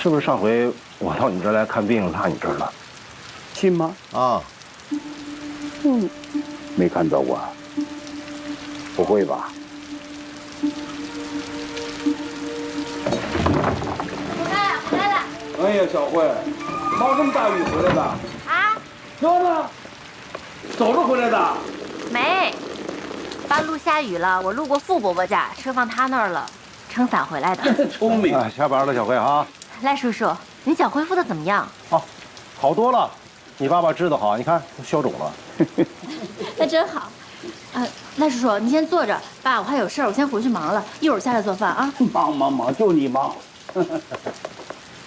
是不是上回我到你这儿来看病落你这儿了？亲吗？啊，没看到我。不会吧？回来了。哎呀，小慧，冒这么大雨回来的？啊？哥呢？走着回来的？没，半路下雨了，我路过傅伯伯家，车放他那儿了，撑伞回来的。聪明。下班了，小慧啊。赖叔叔，你脚恢复的怎么样？哦，好多了。你爸爸治得好，你看都消肿了。那真好。赖叔叔，您先坐着，爸，我还有事儿，我先回去忙了，一会儿下来做饭啊。忙，就你忙。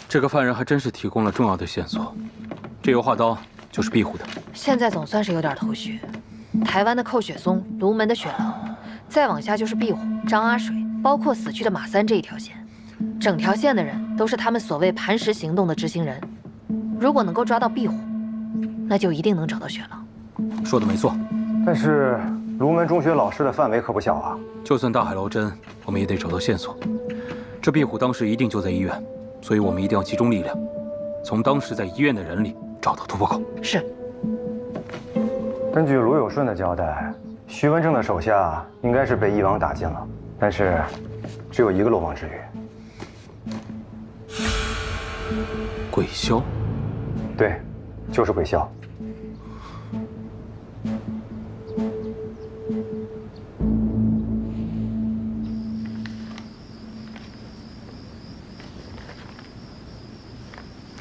这个犯人还真是提供了重要的线索，这油画刀就是壁虎的。现在总算是有点头绪。台湾的寇雪松，卢门的雪狼，再往下就是壁虎、张阿水，包括死去的马三这一条线，整条线的人都是他们所谓磐石行动的执行人。如果能够抓到壁虎，那就一定能找到雪狼。说的没错，但是卢门中学老师的范围可不小啊。就算大海捞针，我们也得找到线索。这壁虎当时一定就在医院，所以我们一定要集中力量，从当时在医院的人里找到突破口。是。根据卢有顺的交代，徐文正的手下应该是被一网打尽了，但是只有一个漏网之鱼。鬼枭？对，就是鬼枭。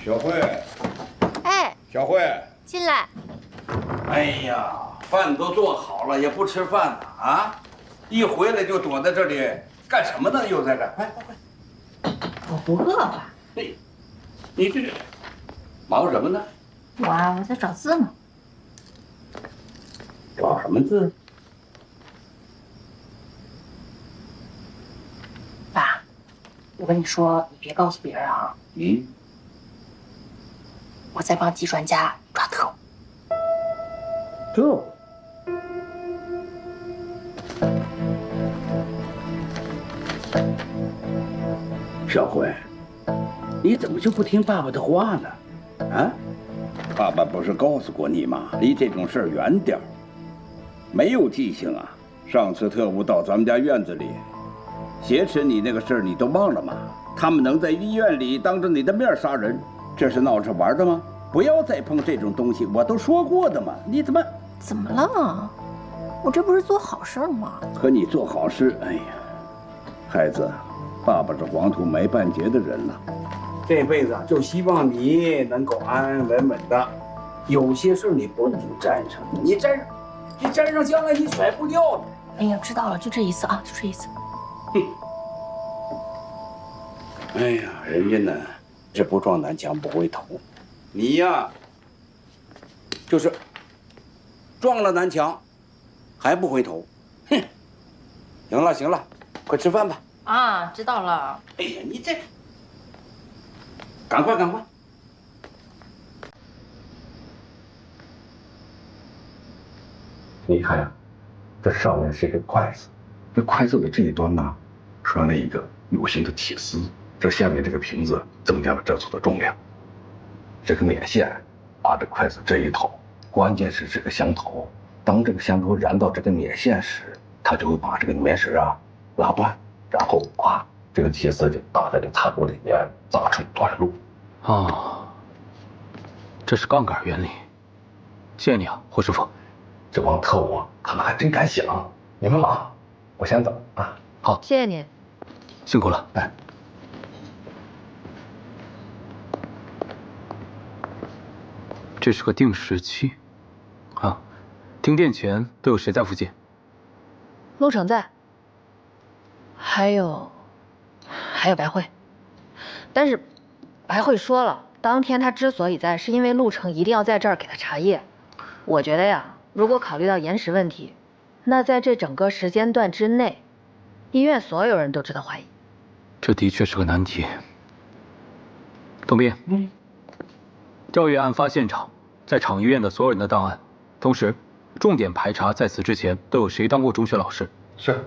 小慧，哎，小慧，进来。哎呀，饭都做好了，也不吃饭呢啊！一回来就躲在这里干什么呢？又在这儿，快！我不饿吧？嘿，你这忙什么呢？我在找字呢。找什么字？爸，我跟你说，你别告诉别人啊。嗯，我在帮季专家抓特务。这。小慧，你怎么就不听爸爸的话呢？啊，爸爸不是告诉过你吗？离这种事儿远点儿。没有记性啊！上次特务到咱们家院子里挟持你那个事儿，你都忘了吗？他们能在医院里当着你的面杀人，这是闹着玩的吗？不要再碰这种东西，我都说过的嘛。你怎么了？我这不是做好事吗？和你做好事？哎呀，孩子，爸爸是黄土埋半截的人了，这辈子就希望你能够安安稳稳的。有些事你不能沾上，你沾上将来你甩不掉的。哎呀，知道了，就这一次啊，就这一次。哼。哎呀，人家呢，这不撞南墙不回头，你呀，就是撞了南墙，还不回头。哼，行了，快吃饭吧。啊，知道了。哎呀，你这，赶快！你看呀，这上面是一个筷子，这筷子的这一端呢，拴了一个有形的铁丝，这下面这个瓶子增加了这组的重量。这个捻线把这筷子这一头，关键是这个香头，当这个香头燃到这个捻线时，它就会把这个棉绳啊拉断，然后啪，这个铁丝就打在这炭炉里面，砸成短路。哦，这是杠杆原理。谢谢你啊，霍师傅。这帮特务他们还真敢想，你们忙，我先走啊。好，谢谢你。辛苦了。哎，这是个定时器，啊，停电前都有谁在附近？陆程在，还有白慧，但是白慧说了，当天他之所以在，是因为陆程一定要在这儿给他茶叶。我觉得呀，如果考虑到延时问题，那在这整个时间段之内，医院所有人都值得怀疑。这的确是个难题。董斌，调阅案发现场，在厂医院的所有人的档案，同时重点排查在此之前都有谁当过中学老师。是。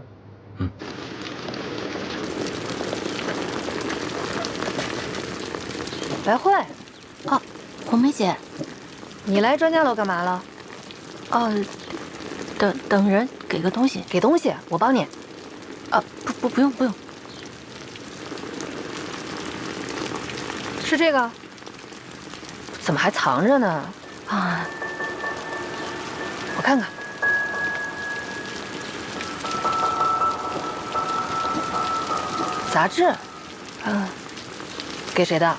白慧，哦，红梅姐，你来专家楼干嘛了？哦，等人给个东西。给东西，我帮你。啊，不用。是这个？怎么还藏着呢？啊，我看看。杂志，给谁的？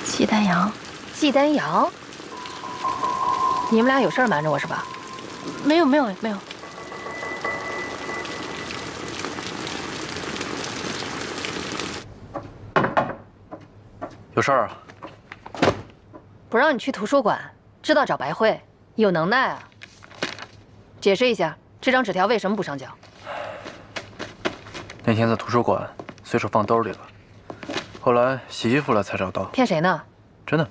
季丹阳。季丹阳？你们俩有事儿瞒着我是吧？没有。有事儿啊？不让你去图书馆，知道找白慧，有能耐啊！解释一下，这张纸条为什么不上交？那天在图书馆随手放兜里了，后来洗衣服了才找到。骗谁呢？真的。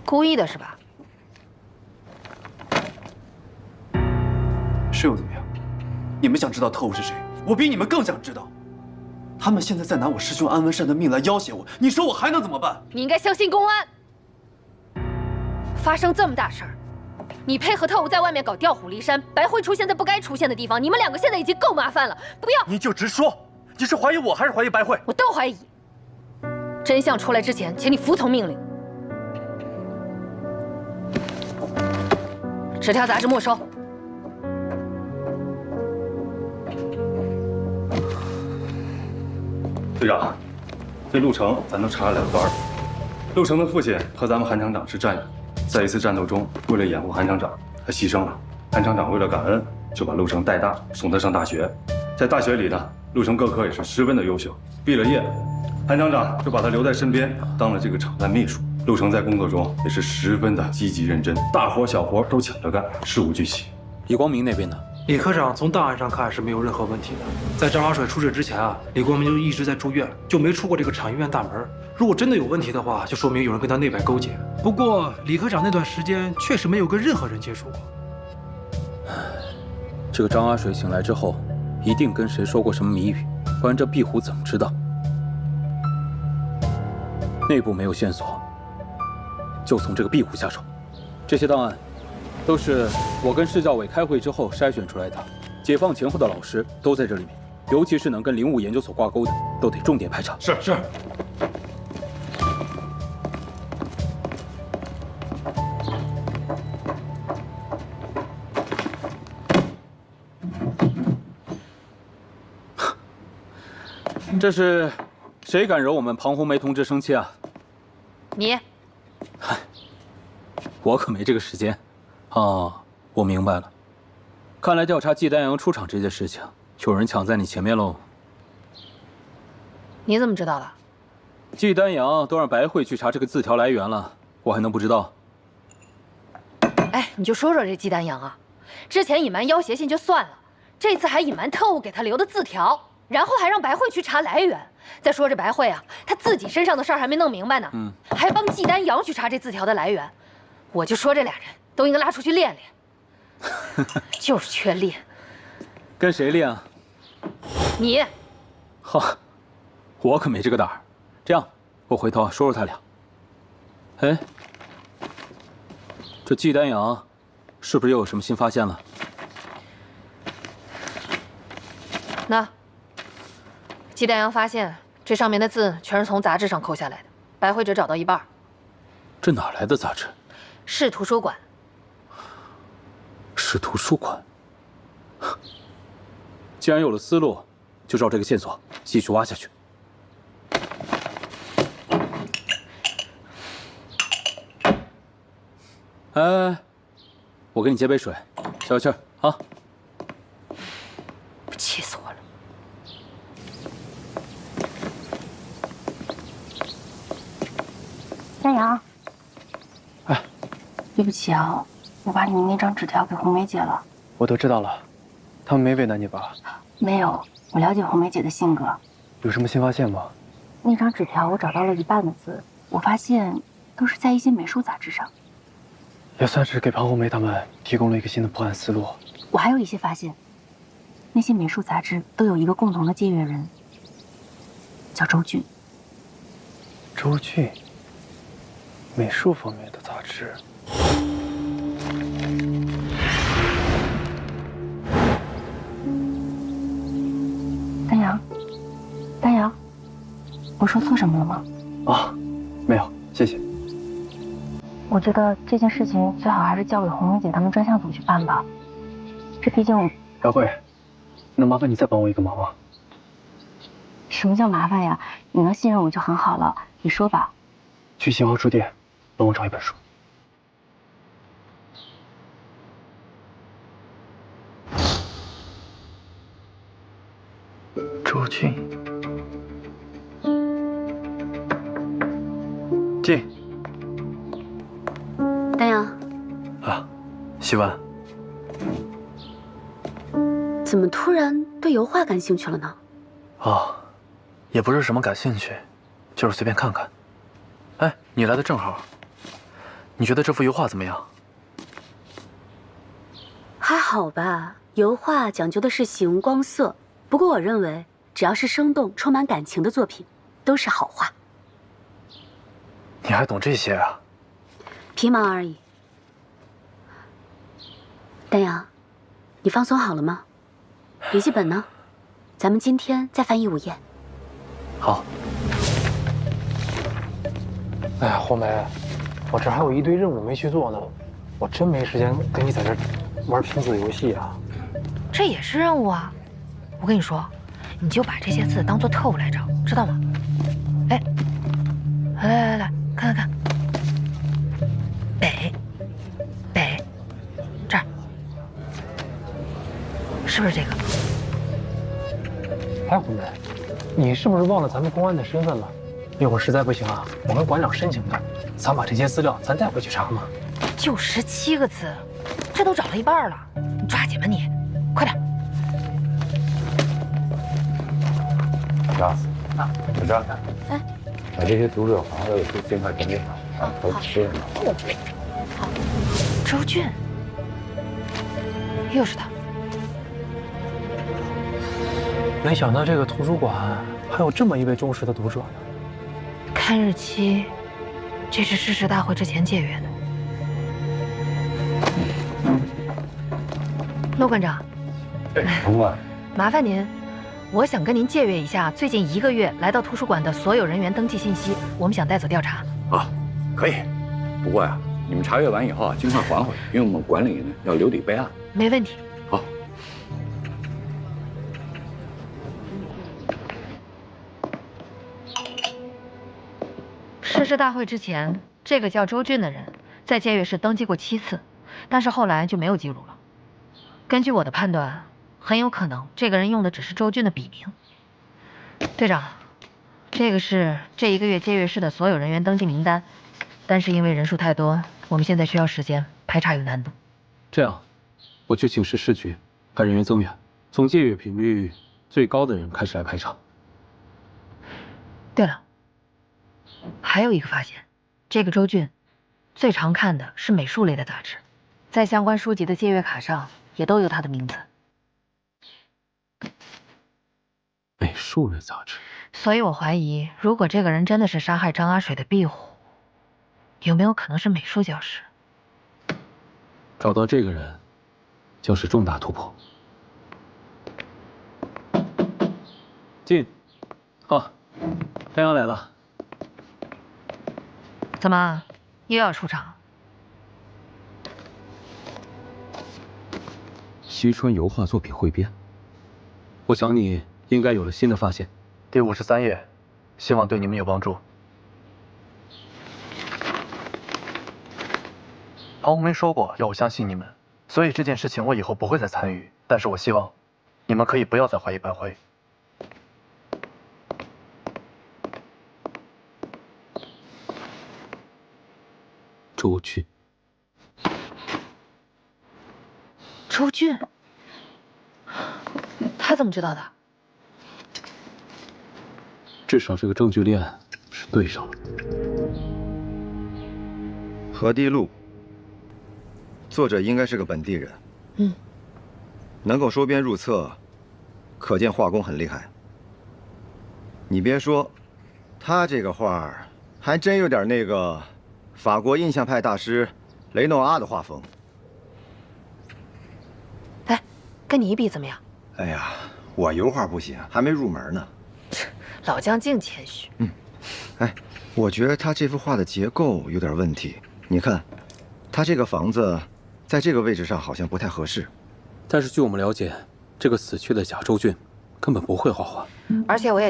故意的是吧？是又怎么样？你们想知道特务是谁？我比你们更想知道。他们现在在拿我师兄安文善的命来要挟我，你说我还能怎么办？你应该相信公安。发生这么大事儿，你配合特务在外面搞调虎离山，白慧出现在不该出现的地方，你们两个现在已经够麻烦了，不要！你就直说，你是怀疑我还是怀疑白慧？我都怀疑。真相出来之前，请你服从命令。纸条杂志没收。队长，这陆成咱都查了2段了。陆成的父亲和咱们韩厂长是战友，在一次战斗中，为了掩护韩厂长，他牺牲了。韩厂长为了感恩，就把陆成带大，送他上大学。在大学里呢，陆成各科也是十分的优秀。毕了业，韩厂长就把他留在身边，当了这个厂办秘书。陆成在工作中也是十分的积极认真，大活小活都抢着干，事无巨细。李光明那边呢？李科长从档案上看是没有任何问题的。在张阿水出事之前啊，李光明就一直在住院，就没出过这个厂医院大门。如果真的有问题的话，就说明有人跟他内外勾结。不过李科长那段时间确实没有跟任何人接触过。这个张阿水醒来之后，一定跟谁说过什么谜语，不然这壁虎怎么知道？内部没有线索，就从这个壁虎下手。这些档案都是我跟市教委开会之后筛选出来的，解放前后的老师都在这里面，尤其是能跟灵物研究所挂钩的，都得重点排查。是。这是谁敢惹我们庞红梅同志生气啊？你。嗨，我可没这个时间。哦，我明白了。看来调查季丹阳出厂这件事情，有人抢在你前面喽。你怎么知道的？季丹阳都让白慧去查这个字条来源了，我还能不知道？哎，你就说说这季丹阳啊，之前隐瞒要挟信就算了，这次还隐瞒特务给他留的字条，然后还让白慧去查来源。再说这白慧啊，她自己身上的事儿还没弄明白呢，还帮季丹阳去查这字条的来源。我就说这俩人都应该拉出去练练，就是缺练。跟谁练啊？你。好，我可没这个胆儿。这样，我回头说说他俩。哎，这季丹阳是不是又有什么新发现了？那季丹阳发现这上面的字全是从杂志上抠下来的，白慧只找到一半。这哪来的杂志？市图书馆。市图书馆。既然有了思路，就照这个线索继续挖下去。哎，我给你接杯水，消消气儿啊！气死我了！丹阳，哎，对不起啊，我把你那张纸条给红梅姐了。我都知道了，他们没为难你吧？没有，我了解红梅姐的性格。有什么新发现吗？那张纸条我找到了一半的字，我发现都是在一些美术杂志上。也算是给庞红梅他们提供了一个新的破案思路。我还有一些发现，那些美术杂志都有一个共同的借阅人，叫周俊。周俊，美术方面的杂志。丹阳，丹阳，我说错什么了吗？啊，没有，谢谢。我觉得这件事情最好还是交给红蓉姐他们专项组去办吧。这毕竟……白慧，能麻烦你再帮我一个忙吗？什么叫麻烦呀？你能信任我就很好了。你说吧。去新华书店帮我找一本书。周俊，进。丹阳，啊，洗碗。怎么突然对油画感兴趣了呢？哦，也不是什么感兴趣，就是随便看看。哎，你来的正好。你觉得这幅油画怎么样？还好吧，油画讲究的是形光色，不过我认为只要是生动、充满感情的作品，都是好画。你还懂这些啊？皮毛而已。丹阳，你放松好了吗？笔记本呢？咱们今天再翻1、5页。好。哎呀，红梅，我这还有一堆任务没去做呢，我真没时间跟你在这玩拼字游戏啊。这也是任务啊！我跟你说，你就把这些字当做特务来找，知道吗？哎，来，看看看，北，这儿，是不是这个？哎，红梅，你是不是忘了咱们公安的身份了？一会儿实在不行啊，我跟馆长申请的，咱把这些资料咱带回去查嘛。就17个字，这都找了一半了，你抓紧吧你，快点。啊，就这样看。哎，把这些读者房的都尽快整理好啊，都确认了。好。周俊，又是他。没想到这个图书馆还有这么一位忠实的读者呢。看日期，这是誓师大会之前借阅的。骆馆长，红馆，麻烦您，我想跟您借阅一下最近1个月来到图书馆的所有人员登记信息，我们想带走调查。啊，可以。不过呀，你们查阅完以后啊，尽快还回，因为我们管理呢要留底备案。没问题。好。誓师大会之前，这个叫周俊的人在借阅室登记过7次，但是后来就没有记录了。根据我的判断，很有可能这个人用的只是周俊的笔名。队长，这个是这1个月借阅室的所有人员登记名单，但是因为人数太多，我们现在需要时间，排查有难度。这样，我去请示市局派人员增援，从借阅频率最高的人开始来排查。对了，还有一个发现，这个周俊最常看的是美术类的杂志，在相关书籍的借阅卡上也都有他的名字。美术类杂志，所以我怀疑，如果这个人真的是杀害张阿水的庇护，有没有可能是美术教师？找到这个人，就是重大突破。进，啊，太阳来了。怎么又要出场？西川油画作品汇编，我想你应该有了新的发现。第53页，希望对你们有帮助。庞红梅说过要我相信你们，所以这件事情我以后不会再参与。但是我希望你们可以不要再怀疑白辉。周俊，周俊，他怎么知道的？至少这个证据链是对上了。何地路，作者应该是个本地人。嗯，能够收编入册，可见画工很厉害。你别说，他这个画儿还真有点那个法国印象派大师雷诺阿的画风。哎，跟你一比怎么样？哎呀，我油画不行，还没入门呢。老将净谦虚。哎，我觉得他这幅画的结构有点问题。你看，他这个房子在这个位置上好像不太合适。但是据我们了解，这个死去的贾周俊根本不会画画，而且我也。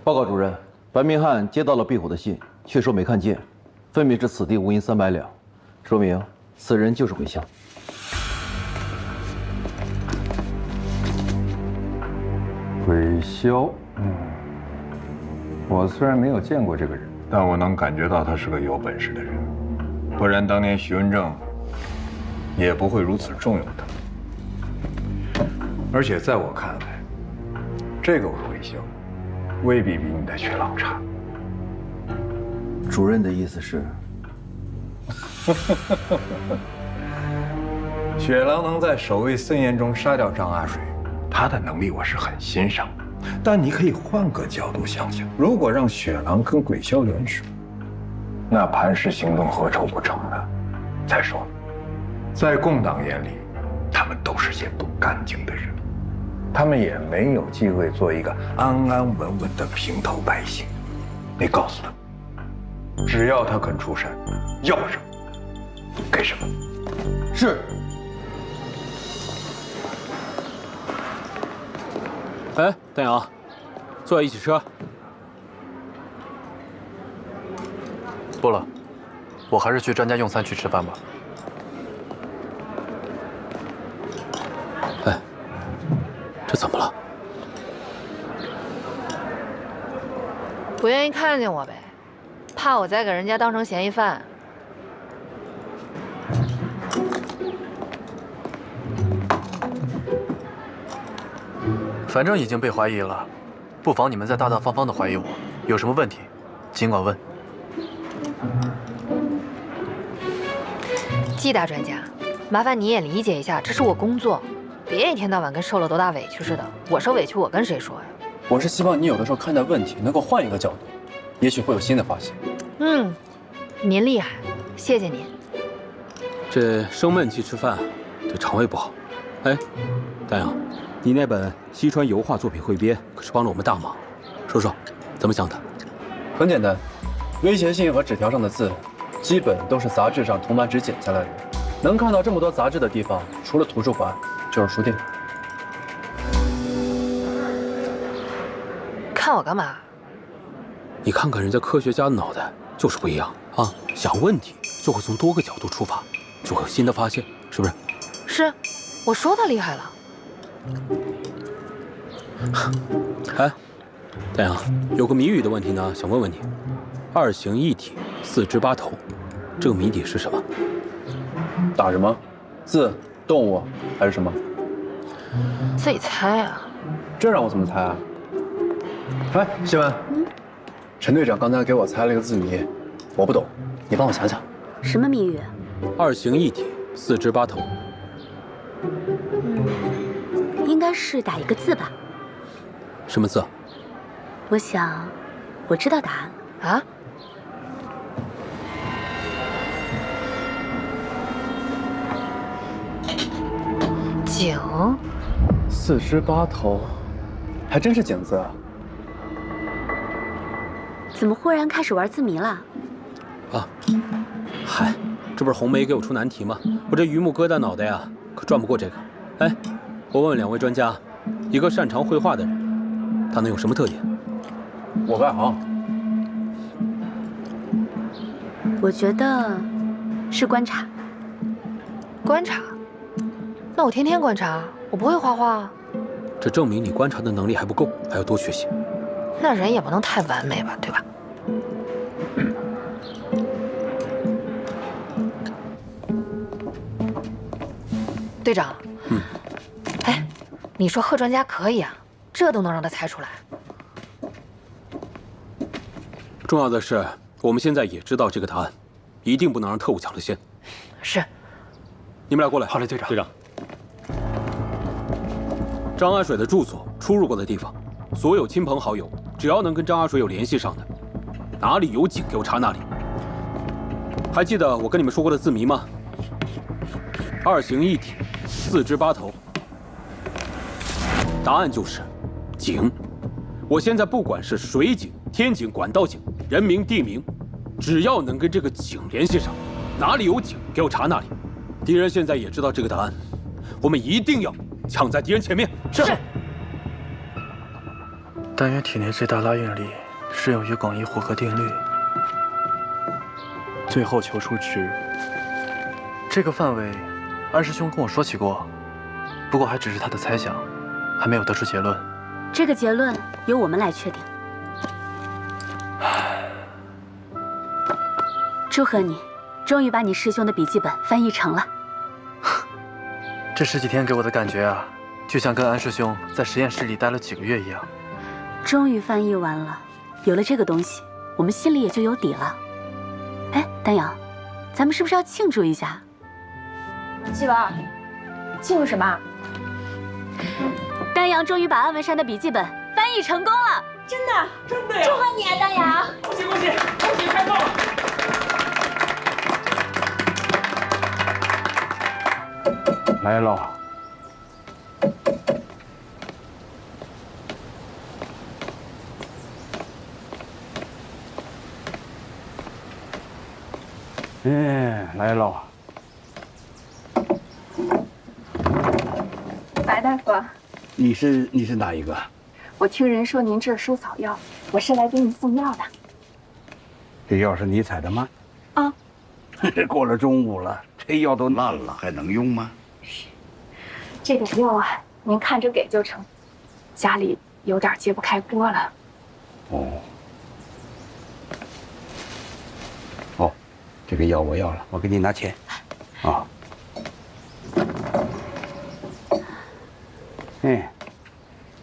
报告主任，白明翰接到了壁虎的信，却说没看见，分明是此地无银300两，说明此人就是韦骁。韦骁，我虽然没有见过这个人，但我能感觉到他是个有本事的人，不然当年徐文正也不会如此重用他。而且在我看来，这个韦骁未必比你的雪狼差。主任的意思是？雪狼能在守卫森严中杀掉张阿水，他的能力我是很欣赏。但你可以换个角度想想，如果让雪狼跟鬼骁联手，那磐石行动何愁不成呢？再说，在共党眼里，他们都是些不干净的人，他们也没有机会做一个安安稳稳的平头百姓。你告诉他，只要他肯出山，要什么给什么。是。哎，丹阳，坐在一起吃。不了，我还是去专家用餐区吃饭吧。哎，这怎么了？不愿意看见我呗，怕我再给人家当成嫌疑犯。反正已经被怀疑了，不妨你们再大大方方的怀疑我，有什么问题，尽管问。季大专家，麻烦你也理解一下，这是我工作，别一天到晚跟受了多大委屈似的。我受委屈，我跟谁说呀？我是希望你有的时候看待问题能够换一个角度，也许会有新的发现。您厉害，谢谢您。这生闷气吃饭对肠胃不好。哎，丹阳，你那本西川油画作品汇编可是帮了我们大忙，说说怎么想的？很简单，威胁信和纸条上的字，基本都是杂志上铜版纸剪下来的。能看到这么多杂志的地方，除了图书馆，就是书店。看我干嘛？你看看人家科学家的脑袋就是不一样啊，想问题就会从多个角度出发，就会有新的发现，是不是？是，我说他厉害了。哎，丹阳，有个谜语的问题呢，想问问你：二形一体，四肢八头，这个谜底是什么？打什么？字、动物还是什么？自己猜啊。这让我怎么猜啊？哎，希文，陈队长刚才给我猜了一个字谜，我不懂，你帮我想想。什么谜语？二形一体，四肢八头。应该是打一个字吧。什么字？我想，我知道答案啊？井，4只8头，还真是井字啊！怎么忽然开始玩字谜了？啊，嗨，这不是红梅给我出难题吗？我这榆木疙瘩脑袋呀，可转不过这个。哎，我问问2位专家，一个擅长绘画的人，他能有什么特点？我外行。我觉得是观察。观察？那我天天观察，我不会画画啊。这证明你观察的能力还不够，还要多学习。那人也不能太完美吧，对吧？队长，哎，你说贺专家可以啊，这都能让他猜出来。重要的是，我们现在也知道这个答案，一定不能让特务抢了先。是。你们俩过来。好嘞，队长。队长，张阿水的住所、出入过的地方，所有亲朋好友，只要能跟张阿水有联系上的，哪里有井给我查哪里。还记得我跟你们说过的字谜吗？2形1体，4只8头。答案就是井。我现在不管是水井、天井、管道井、人名、地名，只要能跟这个井联系上，哪里有井给我查哪里。敌人现在也知道这个答案，我们一定要抢在敌人前面。是。单元体内最大拉运力适用于广义混合定律。最后求出值。这个范围，安师兄跟我说起过，不过还只是他的猜想，还没有得出结论。这个结论由我们来确定。祝贺你，终于把你师兄的笔记本翻译成了。这10几天给我的感觉啊，就像跟安师兄在实验室里待了几个月一样。终于翻译完了，有了这个东西，我们心里也就有底了。哎，丹阳，咱们是不是要庆祝一下？继文，庆祝什么？丹阳终于把安文山的笔记本翻译成功了！真的，真的呀！祝贺你啊，丹阳！恭喜恭喜恭喜，开动了！来了。来了。白大夫，你是哪一个？我听人说您这儿收草药，我是来给你送药的。这药是你采的吗？啊。这过了中午了，这药都烂了，还能用吗？这点药啊，您看着给就成。家里有点揭不开锅了。哦。哦，这个药我要了，我给你拿钱。啊。哎。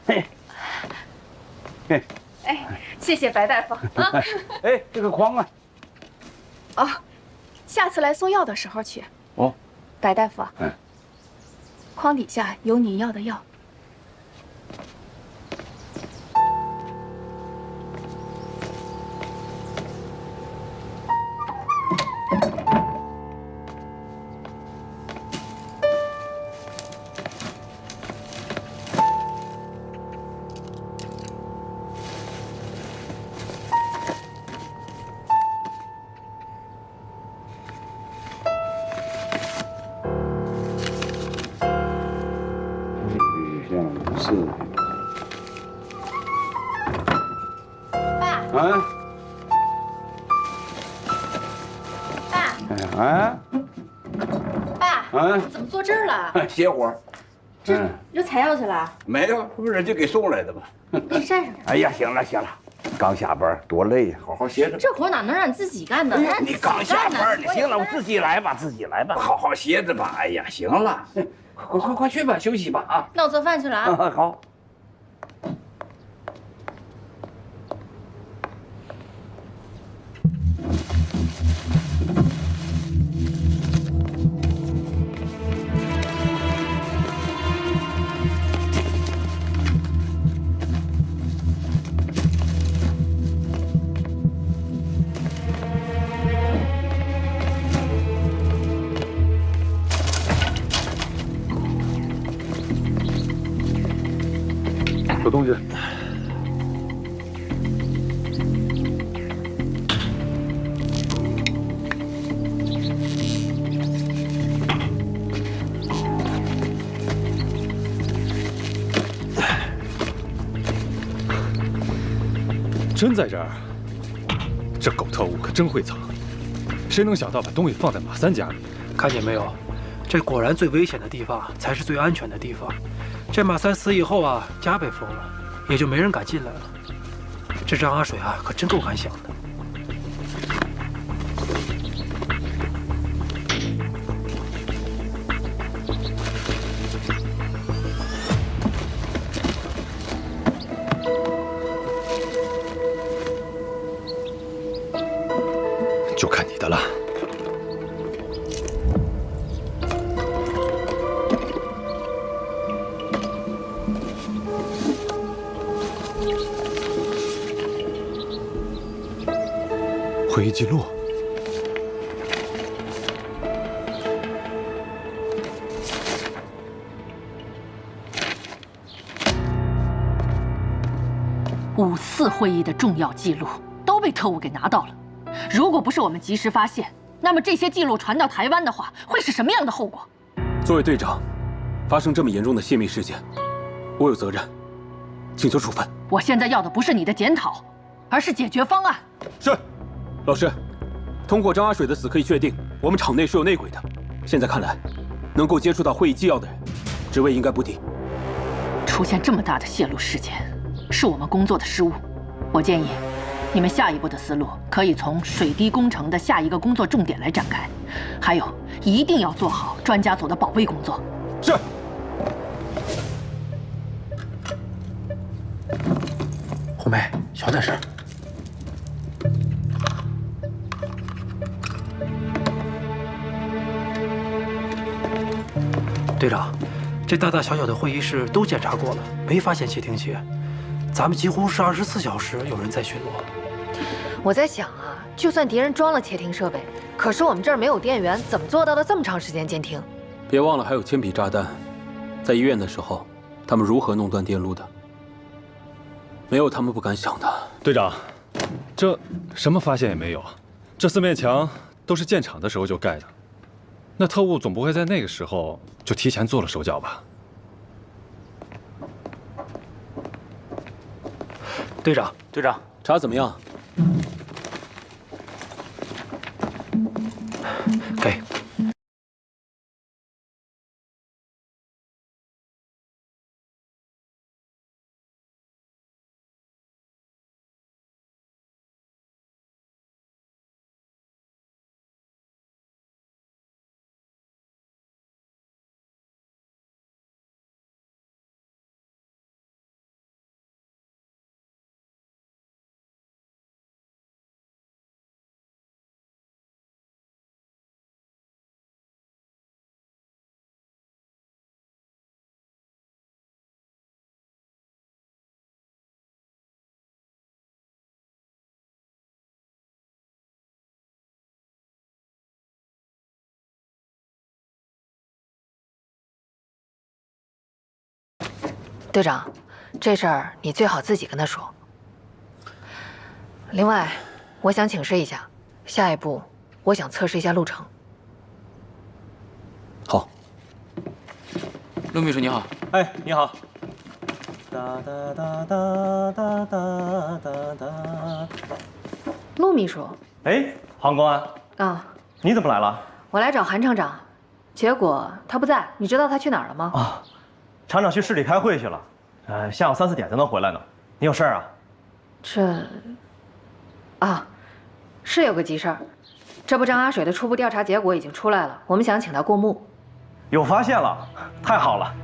嘿。嘿。哎，谢谢白大夫啊。哎，这个筐啊。哦，下次来送药的时候取。哦。白大夫。嗯。筐底下有你要的药。爸。啊。爸。啊。爸。啊。你怎么坐这儿了？歇会儿。你这采药去了？没有，这不是人家给送来的吗？你站上点。哎呀，行了行了，刚下班多累呀，好好歇着。这活哪能让你自己干呢？你刚下班，你行了，我自己来吧，自己来吧，好好歇着吧。哎呀，行了，快去吧，休息吧啊。那我做饭去了啊。好。有东西。真在这儿？这狗特务可真会藏，谁能想到把东西放在马三家里？看见没有，这果然最危险的地方才是最安全的地方。这马三死以后啊，家被封了，也就没人敢进来了。这张阿水啊，可真够敢想的。就看你的了。会议记录。5·4会议的重要记录都被特务给拿到了。如果不是我们及时发现，那么这些记录传到台湾的话，会是什么样的后果？作为队长，发生这么严重的泄密事件，我有责任，请求处分。我现在要的不是你的检讨，而是解决方案。是，老师，通过张阿水的死可以确定，我们厂内是有内鬼的。现在看来，能够接触到会议纪要的人，职位应该不低。出现这么大的泄露事件，是我们工作的失误。我建议，你们下一步的思路可以从水滴工程的下一个工作重点来展开，还有一定要做好专家组的保卫工作。是。红梅，小点声。队长，这大大小小的会议室都检查过了，没发现窃听器。咱们几乎是24小时有人在巡逻。我在想啊，就算敌人装了窃听设备，可是我们这儿没有电源，怎么做到的这么长时间监听？别忘了还有铅笔炸弹，在医院的时候，他们如何弄断电路的？没有他们不敢想的。队长，这什么发现也没有，这4面墙都是建厂的时候就盖的，那特务总不会在那个时候就提前做了手脚吧？队长，查怎么样？给。队长，这事儿你最好自己跟他说。另外，我想请示一下，下一步我想测试一下路程。好。陆秘书你好。哎，你好。陆秘书。哎，黄公安。啊。你怎么来了？我来找韩厂长，结果他不在，你知道他去哪儿了吗？啊。厂长去市里开会去了，下午3、4点才能回来呢。你有事儿啊？是有个急事儿。这不，张阿水的初步调查结果已经出来了，我们想请他过目。有发现了，太好了。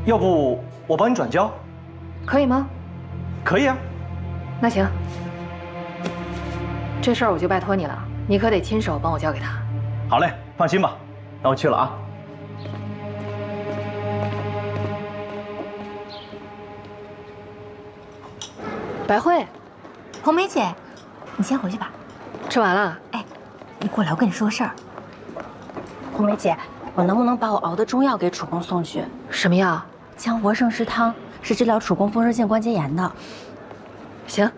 要不我帮你转交？可以吗？可以啊。那行，这事儿我就拜托你了，你可得亲手帮我交给他。好嘞，放心吧，那我去了啊。白慧，红梅姐，你先回去吧。吃完了？哎，你过来，我跟你说个事儿。红梅姐，我能不能把我熬的中药给楚公送去？什么药？姜活胜氏汤，是治疗储宫风湿性关节炎的。行，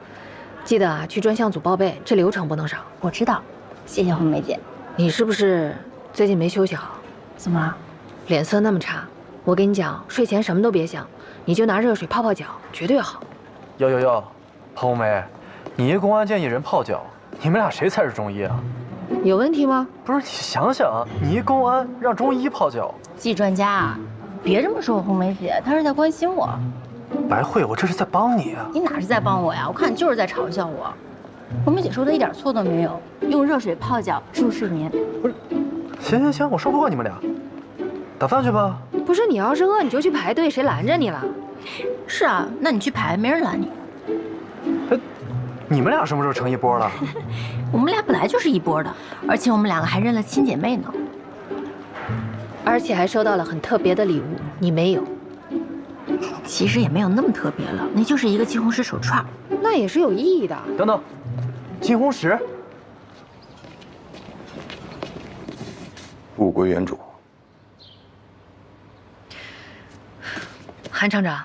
记得啊，去专项组报备，这流程不能少。我知道，谢谢红梅姐。你是不是最近没休息好？怎么了？脸色那么差。我跟你讲，睡前什么都别想，你就拿热水泡泡脚，绝对好。哟，红梅，你一公安建议人泡脚，你们俩谁才是中医啊？有问题吗？不是，你想想啊，你一公安让中医泡脚，季专家啊，别这么说我红梅姐，她是在关心我。白慧，我这是在帮你啊。你哪是在帮我呀？我看你就是在嘲笑我。红梅姐说的一点错都没有，用热水泡脚助睡眠。不是，行，我说不过你们俩，打饭去吧。不是，你要是饿你就去排队，谁拦着你了？是啊，那你去排，没人拦你。你们俩什么时候成一波了？我们俩本来就是一波的，而且我们两个还认了亲姐妹呢。而且还收到了很特别的礼物，你没有。其实也没有那么特别了，那就是一个金红石手串，那也是有意义的。等等，金红石，物归原主。韩厂长，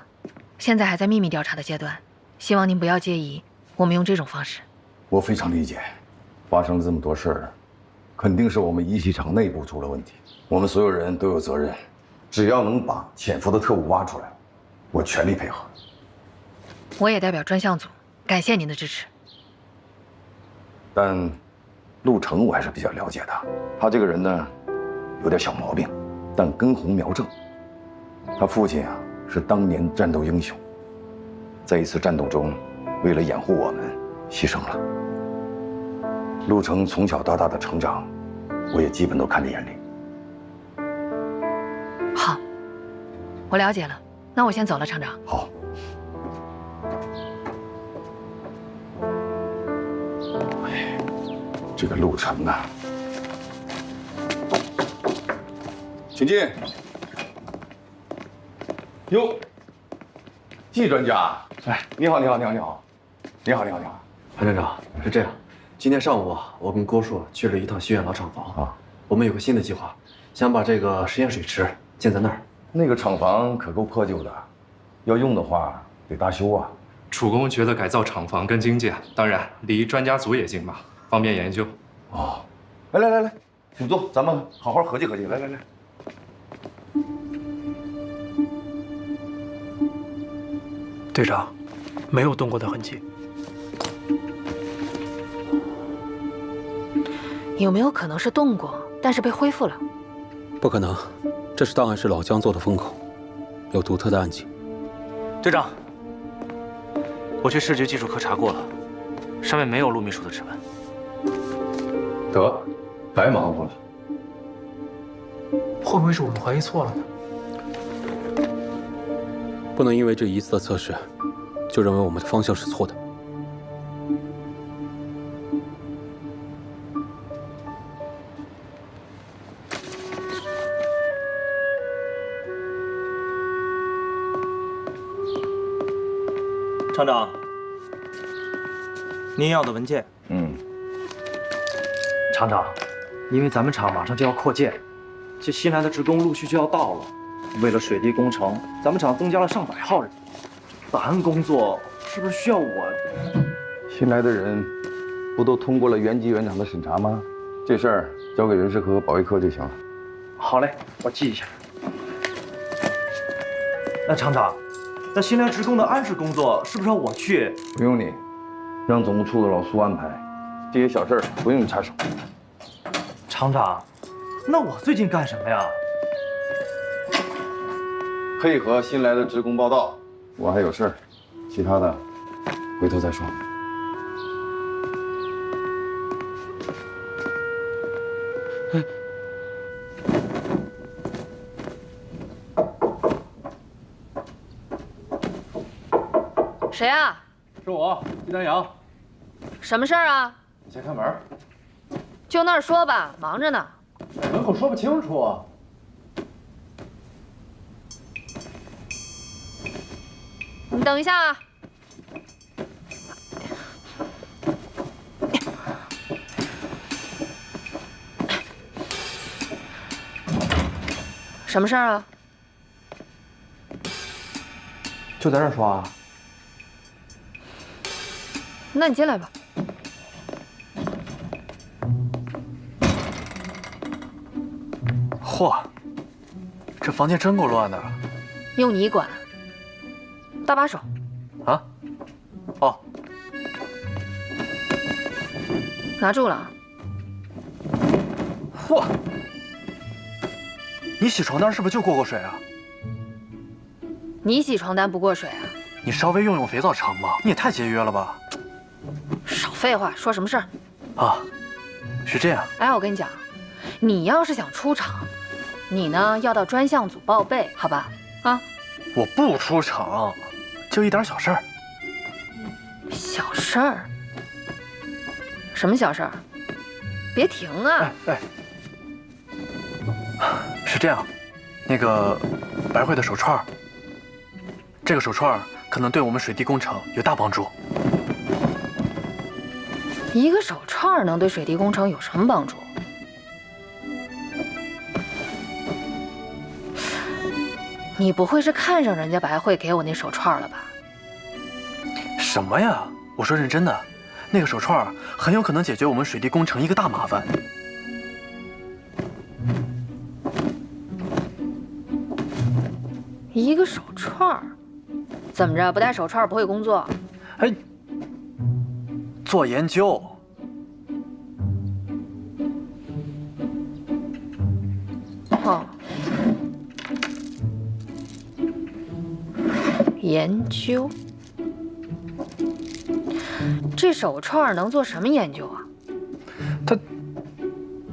现在还在秘密调查的阶段，希望您不要介意，我们用这种方式。我非常理解，发生了这么多事儿，肯定是我们仪器厂内部出了问题，我们所有人都有责任。只要能把潜伏的特务挖出来，我全力配合。我也代表专项组感谢您的支持。但陆程我还是比较了解的，他这个人呢，有点小毛病，但根红苗正。他父亲啊是当年战斗英雄，在一次战斗中，为了掩护我们，牺牲了。陆程从小到大的成长，我也基本都看在眼里。好，我了解了，那我先走了，厂长。好。哎，这个陆程啊，请进。哟，季专家，哎，你好。韩站长，是这样，今天上午啊，我跟郭硕去了一趟西苑老厂房啊，我们有个新的计划，想把这个实验水池建在那儿。那个厂房可够破旧的，要用的话得大修啊。楚工觉得改造厂房更经济，当然离专家组也近嘛，方便研究。哦，来，请坐，咱们好好合计合计。来。队长，没有动过的痕迹。有没有可能是动过，但是被恢复了？不可能，这是档案室老姜做的封口，有独特的案情。队长，我去市局技术科查过了，上面没有陆秘书的指纹。得，白忙活了。会不会是我们怀疑错了呢？不能因为这一次的测试，就认为我们的方向是错的。厂长，您要的文件。厂长，因为咱们厂马上就要扩建，这新来的职工陆续就要到了。为了水利工程，咱们厂增加了上百号人。档案工作是不是需要我？新来的人不都通过了原级原厂的审查吗？这事儿交给人事科、保卫科就行了。好嘞，我记一下。那厂长，那新来职工的安置工作是不是要我去？不用你，让总务处的老苏安排。这些小事儿不用你插手。厂长，那我最近干什么呀？配合新来的职工报道。我还有事儿，其他的回头再说。谁啊？是我，季丹阳。什么事儿啊？你先开门。就那儿说吧，忙着呢。在门口说不清楚啊。你等一下啊。什么事儿啊？就在这儿刷啊？那你进来吧。嚯，这房间真够乱的。用你管？搭把手。啊？哦。拿住了啊。嚯！你洗床单是不是就过水啊？你洗床单不过水啊？你稍微用肥皂成吗？你也太节约了吧！少废话，说什么事儿？啊，是这样。哎，我跟你讲，你要是想出场，你呢要到专项组报备，好吧？啊，我不出场，就一点小事儿。小事儿？什么小事儿？别停啊！哎，是这样，那个白慧的手串，这个手串可能对我们水滴工程有大帮助。一个手串能对水滴工程有什么帮助？你不会是看上人家白慧给我那手串了吧？什么呀？我说认真的，那个手串很有可能解决我们水滴工程一个大麻烦。一个手串，怎么着？不戴手串不会工作？哎，做研究。哦，研究。这手串能做什么研究啊？哎，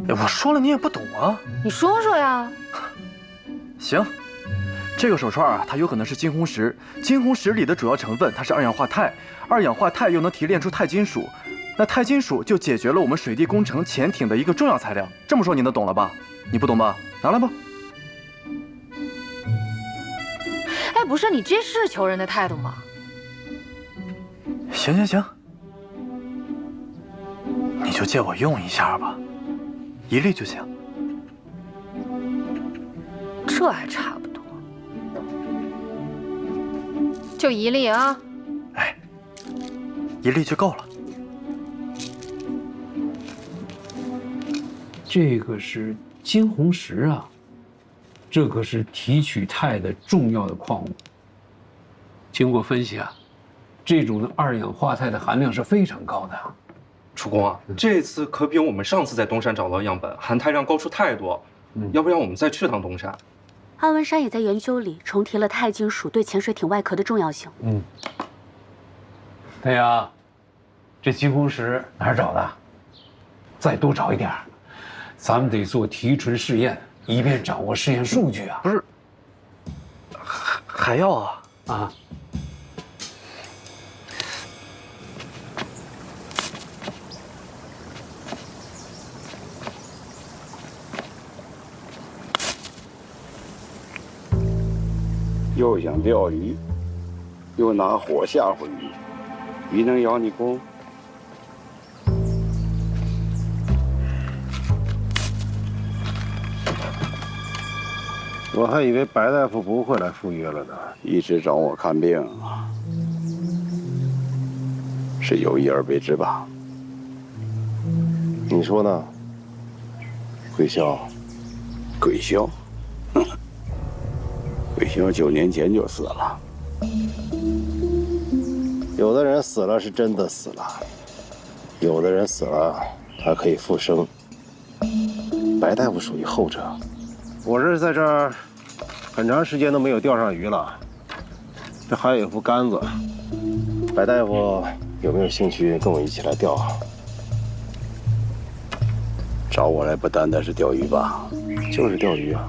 我说了你也不懂啊。你说说呀。行。这个手串啊，它有可能是金红石，金红石里的主要成分它是二氧化钛，二氧化钛又能提炼出钛金属，那钛金属就解决了我们水滴工程潜艇的一个重要材料。这么说你能懂了吧？你不懂吧？拿来吧。哎，不是，你这是求人的态度吗？行，你就借我用一下吧，1粒就行。这还差不多。就1粒啊！哎，1粒就够了。这个是金红石啊，这可是提取钛的重要的矿物。经过分析啊，这种的二氧化钛的含量是非常高的。楚公啊，这次可比我们上次在东山找到样本含钛量高出太多。要不然我们再去趟东山。安文山也在研究里重提了钛金属对潜水艇外壳的重要性。对呀，这金红石哪儿找的？再多找一点，咱们得做提纯试验，以便掌握试验数据啊。不是，还要啊？啊。又想钓鱼，又拿火吓唬你，鱼能咬你公？我还以为白大夫不会来赴约了呢，一直找我看病，是有意而为之吧？你说呢？贵霄，贵霄，贵霄9年前就死了。有的人死了是真的死了，有的人死了还可以复生。白大夫属于后者。我这在这儿很长时间都没有钓上鱼了，这还有一副杆子。白大夫有没有兴趣跟我一起来钓啊？找我来不单单是钓鱼吧？就是钓鱼啊，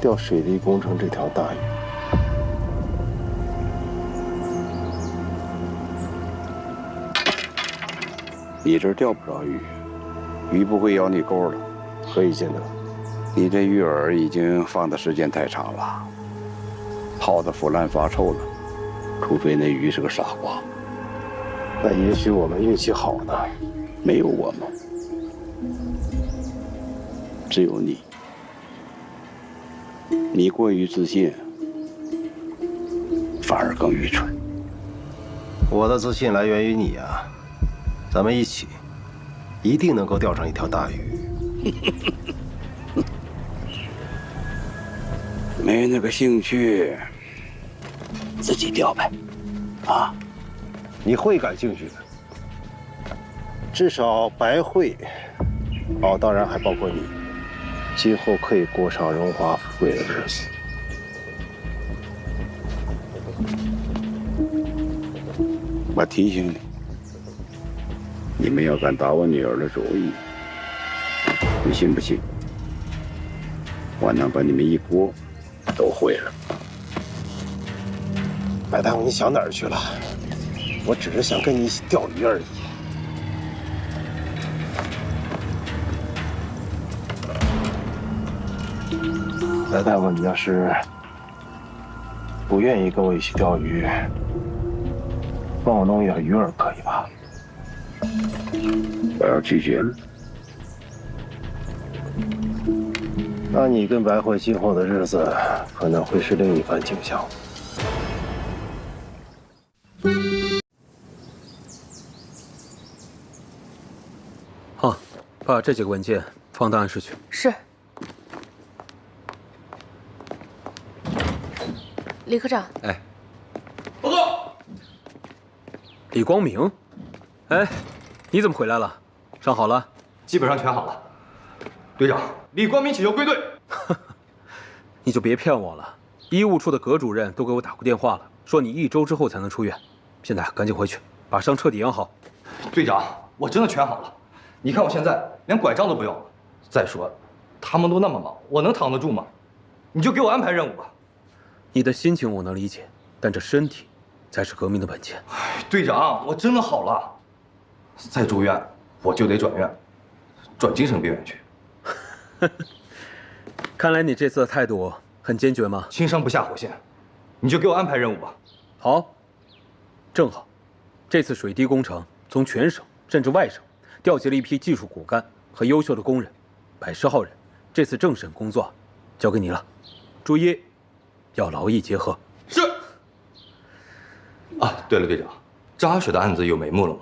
钓水利工程这条大鱼。你这儿钓不着鱼，鱼不会咬你钩的，何以见得？你这鱼饵已经放的时间太长了，泡的腐烂发臭了，除非那鱼是个傻瓜。那也许我们运气好呢。没有我们，只有你。你过于自信，反而更愚蠢。我的自信来源于你啊，咱们一起，一定能够钓上一条大鱼。没那个兴趣，自己钓呗。啊，你会感兴趣的，至少白慧，哦，当然还包括你，今后可以过上荣华富贵的日子。我提醒你，你们要敢打我女儿的主意，你信不信？我能把你们一锅都毁了。白大夫，你想哪儿去了？我只是想跟你一起钓鱼而已。白大夫，你要是不愿意跟我一起钓鱼，帮我弄一点鱼饵可以吧？我要拒绝了。那你跟白慧今后的日子可能会是另一番景象。好，把这几个文件放档案室去。是。李科长。哎，报告。李光明，哎，你怎么回来了？伤好了？基本上全好了。队长，李光明请求归队。你就别骗我了，医务处的葛主任都给我打过电话了，说你1周之后才能出院。现在赶紧回去，把伤彻底养好。队长，我真的全好了。你看我现在连拐杖都不用了。再说，他们都那么忙，我能扛得住吗？你就给我安排任务吧。你的心情我能理解，但这身体才是革命的本钱。队长，我真的好了。再住院，我就得转院，转精神病院去。看来你这次的态度很坚决吗？轻伤不下火线，你就给我安排任务吧。好，正好，这次水滴工程从全省甚至外省调集了一批技术骨干和优秀的工人，110号人。这次政审工作交给你了，注意要劳逸结合。是。啊，对了，队长，张阿水的案子有眉目了吗？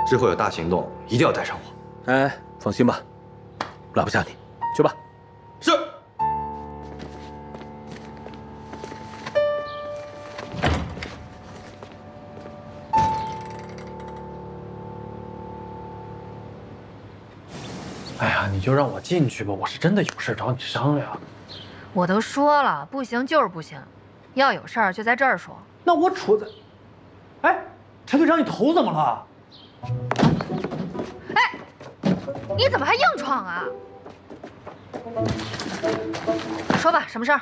之后有大行动，一定要带上我。哎，放心吧，拉不下你，去吧。是。哎呀，你就让我进去吧，我是真的有事找你商量。我都说了，不行就是不行，要有事儿就在这儿说。那我杵在……哎，陈队长，你头怎么了？哎，你怎么还硬闯啊？说吧，什么事儿？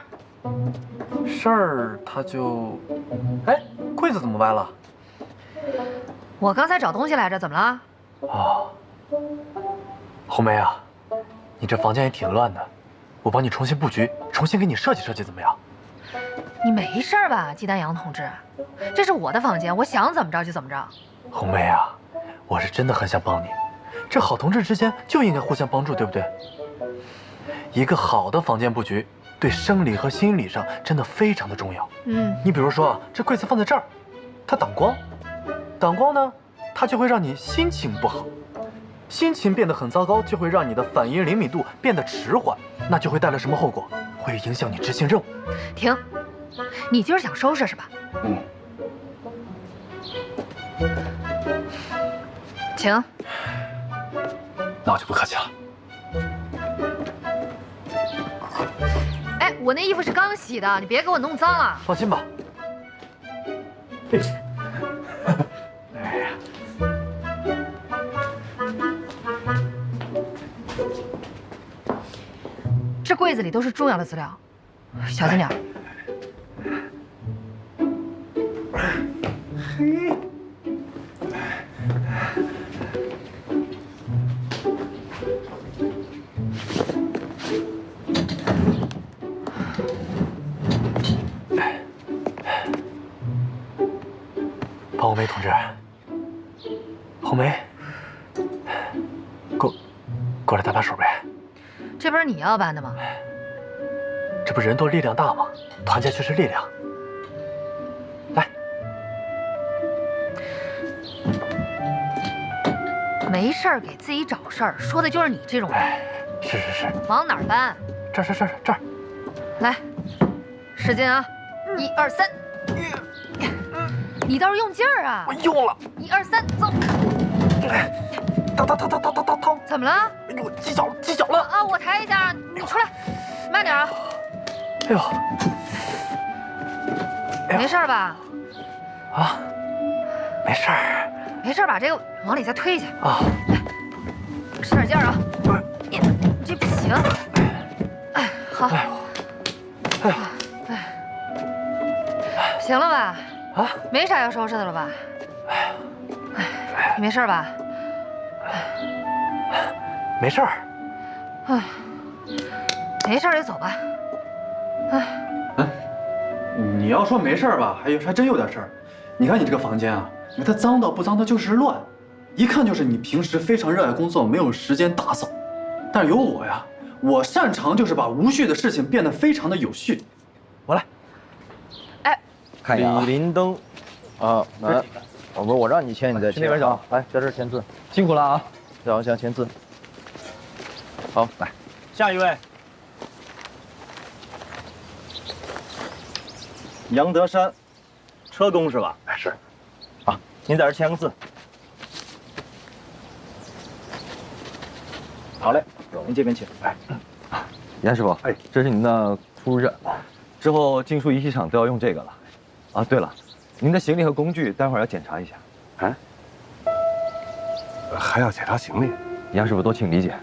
事儿他就……哎，柜子怎么歪了？我刚才找东西来着，怎么了？哦，红梅啊，你这房间也挺乱的，我帮你重新布局，重新给你设计设计，怎么样？你没事吧，季丹阳同志？这是我的房间，我想怎么着就怎么着。红梅啊，我是真的很想帮你，这好同志之间就应该互相帮助，对不对？一个好的房间布局，对生理和心理上真的非常的重要。你比如说这柜子放在这儿，它挡光，挡光呢，它就会让你心情不好，心情变得很糟糕，就会让你的反应灵敏度变得迟缓，那就会带来什么后果？会影响你执行任务。停，你今儿想收拾是吧？请。那我就不客气了。哎，我那衣服是刚洗的，你别给我弄脏了。放心吧。哎呀，这柜子里都是重要的资料，小心点儿。庞红梅同志，红梅，过来搭把手呗。这不是你要搬的吗？这不人多力量大吗？团结就是力量。没事儿给自己找事儿，说的就是你这种人。是。往哪儿搬？这儿。来，使劲啊！1、2、3。你倒是用劲儿啊！我用了。1、2、3，走。疼！怎么了？哎呦，犄角了！啊，我抬一下，你出来，慢点啊！哎呦，没事吧？啊，没事儿。没事，把这个往里再推一下啊！使点劲儿啊！这不行。哎，好。行了吧？啊，没啥要收拾的了吧？你没事吧？没事儿。哎，没事就走吧。你要说没事儿吧，还真有点事儿。你看你这个房间啊，你看它脏到不脏，它就是乱，一看就是你平时非常热爱工作，没有时间打扫。但是有我呀，我擅长就是把无序的事情变得非常的有序。我来。哎，看一下啊，李林登，啊，来，我让你签，你再签。去那边找，来，在这儿签字。辛苦了啊！行，签字。好，来，下一位。杨德山，车工是吧？是。好，您在这签个字。好嘞，您这边请。哎，严师傅，哎，这是您的出入证，之后进出仪器厂都要用这个了。啊，对了，您的行李和工具待会儿要检查一下。啊？还要检查行李？杨师傅多请理解，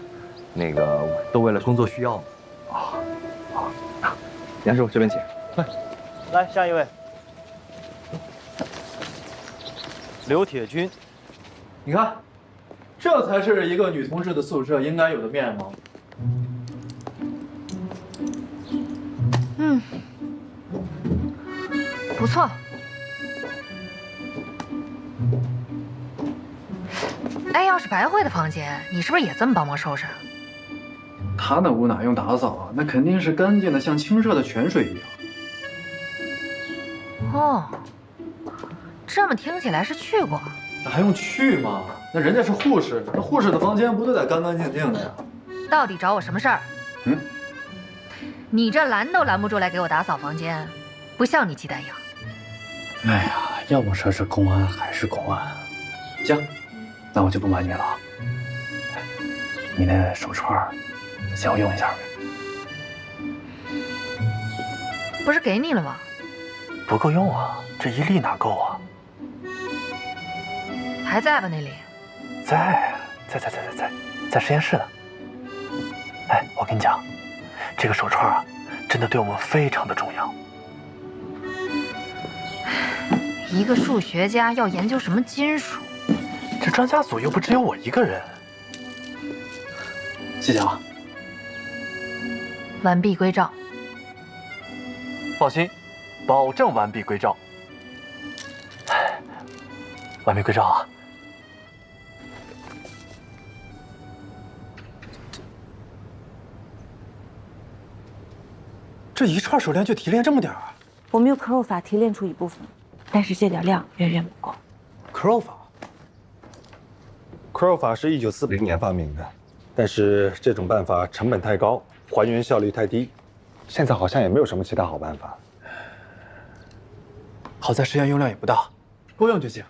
那个都为了工作需要。杨师傅这边请。来，下一位。刘铁军，你看，这才是一个女同志的宿舍应该有的面貌。不错。哎，要是白慧的房间，你是不是也这么帮忙收拾？她那屋哪用打扫啊？那肯定是干净的像清澈的泉水一样。哦，这么听起来是去过。那还用去吗？那人家是护士，那护士的房间不都得干干净净的呀？到底找我什么事儿？你这拦都拦不住来给我打扫房间，不像你鸡蛋养。哎呀，要不说是公安还是公安。行，那我就不瞒你了啊。你那手串，借我用一下呗。不是给你了吗？不够用啊，这一粒哪够啊？还在吧那里？在实验室呢。哎，我跟你讲，这个手串啊，真的对我们非常的重要。一个数学家要研究什么金属？这专家组又不只有我一个人。谢谢啊。完璧归赵。放心，保证完璧归赵。完璧归赵啊！这一串手链就提炼这么点儿？我们用 Crow 法提炼出一部分，但是这点量远远不够。Crow 法，Crow 法是1940年发明的，但是这种办法成本太高，还原效率太低，现在好像也没有什么其他好办法。好在实验用量也不大，够用就行。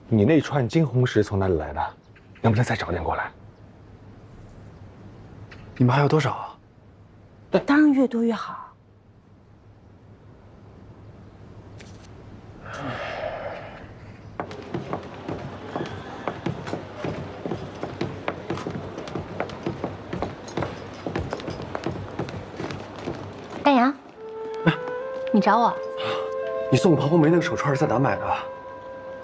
你那串金红石从哪里来的？能不能再找点过来？你们还有多少啊？当然越多越好。丹阳，你找我？你送给庞红梅那个手串是在哪买的？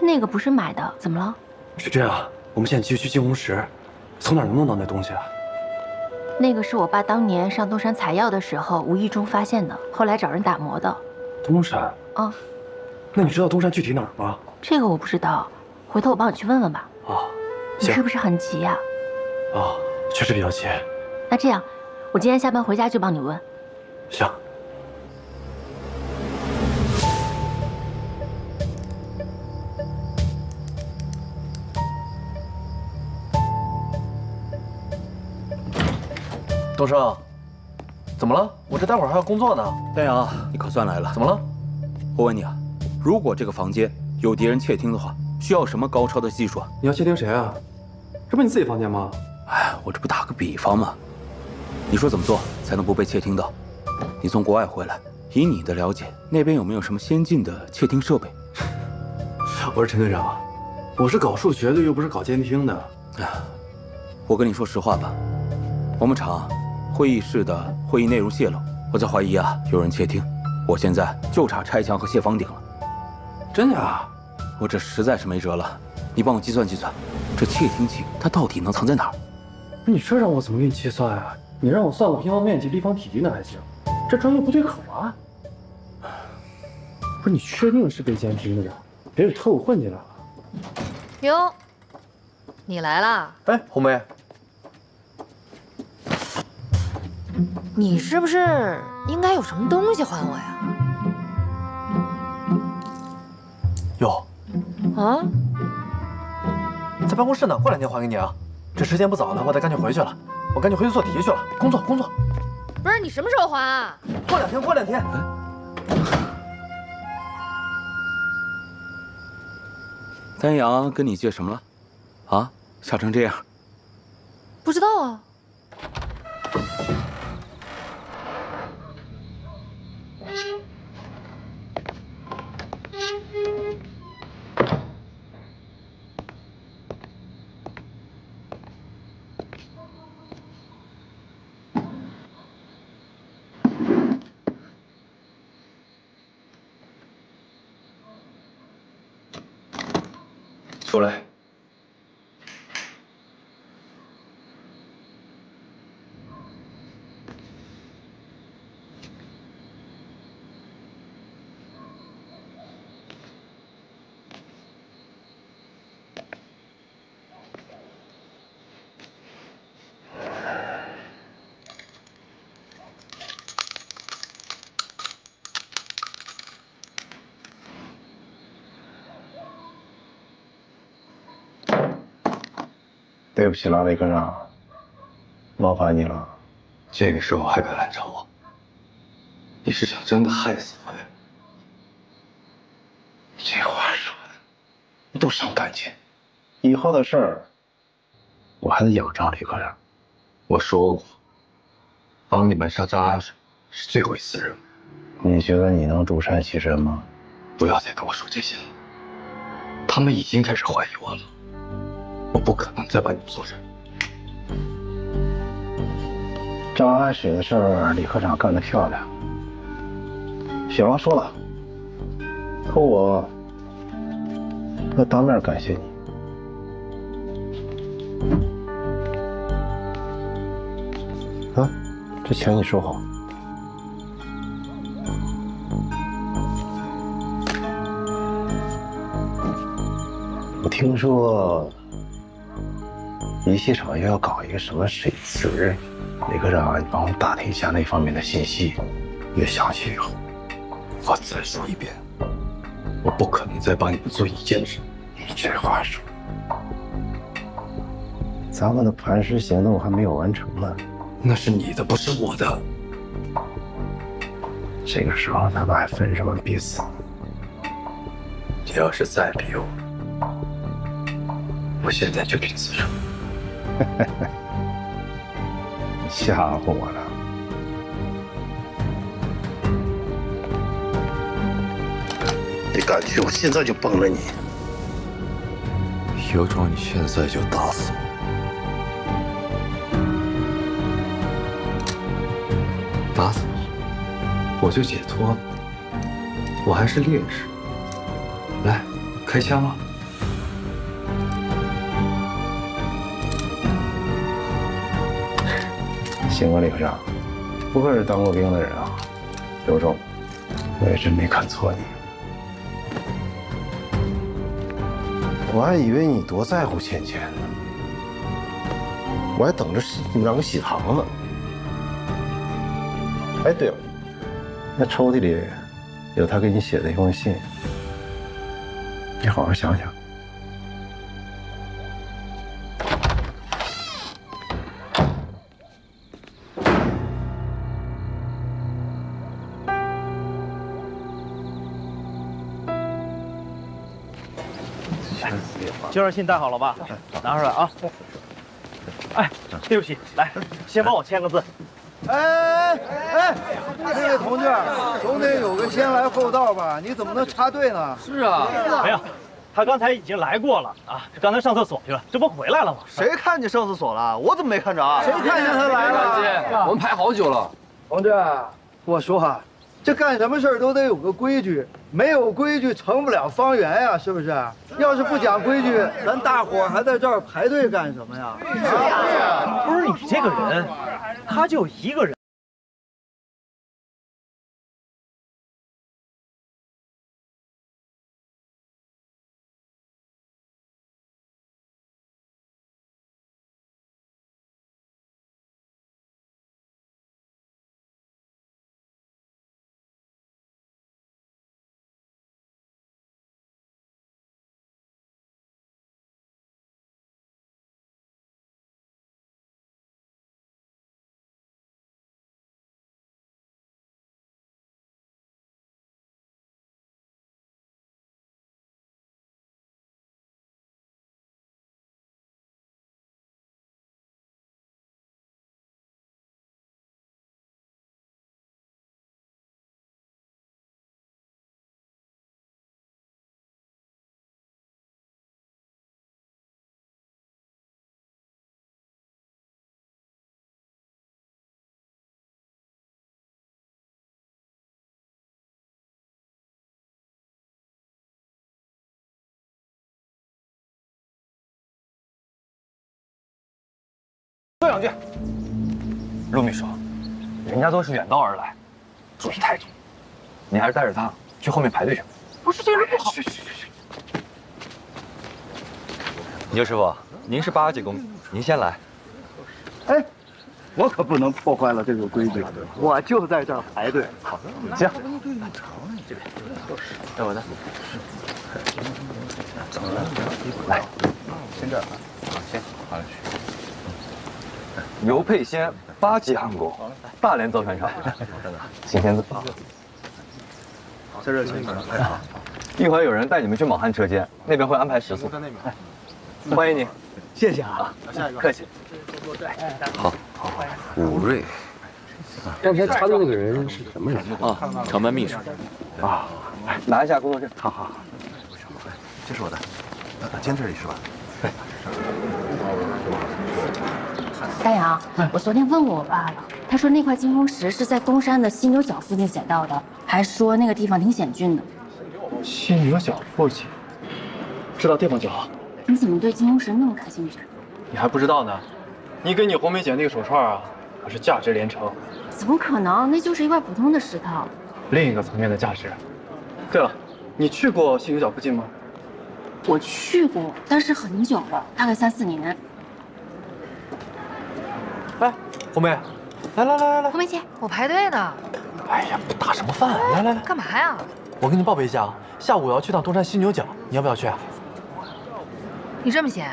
那个不是买的，怎么了？是这样，我们现在急需金红石，从哪能弄到那东西啊？那个是我爸当年上东山采药的时候无意中发现的，后来找人打磨的。东山？啊，那你知道东山具体哪儿吗？这个我不知道，回头我帮你去问问吧。啊，你是不是很急呀？啊，确实比较急。那这样，我今天下班回家就帮你问。行。东升，怎么了？我这待会儿还要工作呢。丹阳，你可算来了。怎么了？我问你啊，如果这个房间有敌人窃听的话，需要什么高超的技术啊？你要窃听谁啊？这不你自己房间吗？哎，我这不打个比方吗？你说怎么做才能不被窃听到？你从国外回来，以你的了解，那边有没有什么先进的窃听设备？我说陈队长，我是搞数学的，又不是搞监听的。我跟你说实话吧，我们厂会议室的会议内容泄露，我在怀疑啊有人窃听。我现在就差拆墙和卸房顶了。真假？我这实在是没辙了，你帮我计算计算，这窃听器它到底能藏在哪儿？你这让我怎么给你计算啊？你让我算个平方面积、立方体积那还行，这专业不对口啊！不是你确定是被监听的呀？别是偷我混进来了？哟，你来啦！哎，红梅，你是不是应该有什么东西还我呀？有。啊？在办公室呢，过2天还给你啊。这时间不早了，我得赶紧回去了。我赶紧回去做题去了，工作。不是你什么时候还啊？过2天。丹阳跟你借什么了？啊，吓成这样？不知道啊。出来。对不起了，李科长，冒犯你了。这个时候还敢来找我？你是想真的害死我呀？这话说的都伤感情。以后的事儿，我还得仰仗李科长。我说过，帮你们杀张阿水是最后一次任务。你觉得你能独善其身吗？不要再跟我说这些了，他们已经开始怀疑我了。我不可能再把你做人。张阿水的事儿，李科长干得漂亮。小王说了，可我要当面感谢你。啊，这钱你收好。我听说仪器厂又要搞一个什么水池，李科长，你帮我打听一下那方面的信息，越详细越好。我再说一遍，我不可能再帮你们做一件事。你这话说，咱们的磐石行动还没有完成呢。那是你的，不是我的。这个时候咱们还分什么彼此？你要是再逼我，我现在就去自首。吓唬我了。你敢去，我现在就帮着你。有种你现在就打死我！打死我，我就解脱了。我还是烈士。来，开枪啊！行啊，李科长，不愧是当过兵的人啊，有种，我也真没看错你。我还以为你多在乎钱钱呢，我还等着你让我喜糖呢。哎，对了，那抽屉里有他给你写的一封信，你好好想想。确认信带好了吧？拿出来啊！哎，对不起，来，先帮我签个字。哎，这位同志，总得有个先来后到吧？你怎么能插队呢？是啊，没有，他刚才已经来过了啊，刚才上厕所去了，这不回来了吗？谁看见上厕所了？我怎么没看着啊？谁看见他来了？我们排好久了。同志，我说，这干什么事儿都得有个规矩，没有规矩成不了方圆呀，是不是？要是不讲规矩，咱大伙儿还在这儿排队干什么呀？不是你这个人，他就一个人。说两句。陆秘书，人家都是远道而来，注意态度。你还是带着他去后面排队去。不是这个不好。牛师傅，您是8级公民，您先来。哎，我可不能破坏了这个规矩，我就在这儿排队。好，行。这边，带我的。来，先这儿啊，先好了。尤佩仙8级汉宫，大连造船厂，请签字。在这儿签字。哎，好。一会儿有人带你们去莽汉车间，那边会安排食宿。欢迎你，谢谢啊。下一个，客气。好，武瑞。刚才插队那个人是什么人啊？承办秘书。啊，拿一下工作证。好好。这是我的，签这里是吧？对。大洋，我昨天问过我爸了，他说那块金红石是在东山的犀牛角附近捡到的，还说那个地方挺险峻的。犀牛角附近，知道地方就好。你怎么对金红石那么感兴趣？你还不知道呢？你给你红梅姐那个手串啊，可是价值连城。怎么可能？那就是一块普通的石头。另一个层面的价值。对了，你去过犀牛角附近吗？我去过，但是很久了，大概3、4年。哎，红梅，来，红梅姐，我排队呢。哎呀，不打什么饭？来，干嘛呀？我跟你报备一下啊，下午我要去趟东山犀牛角，你要不要去啊？你这么闲？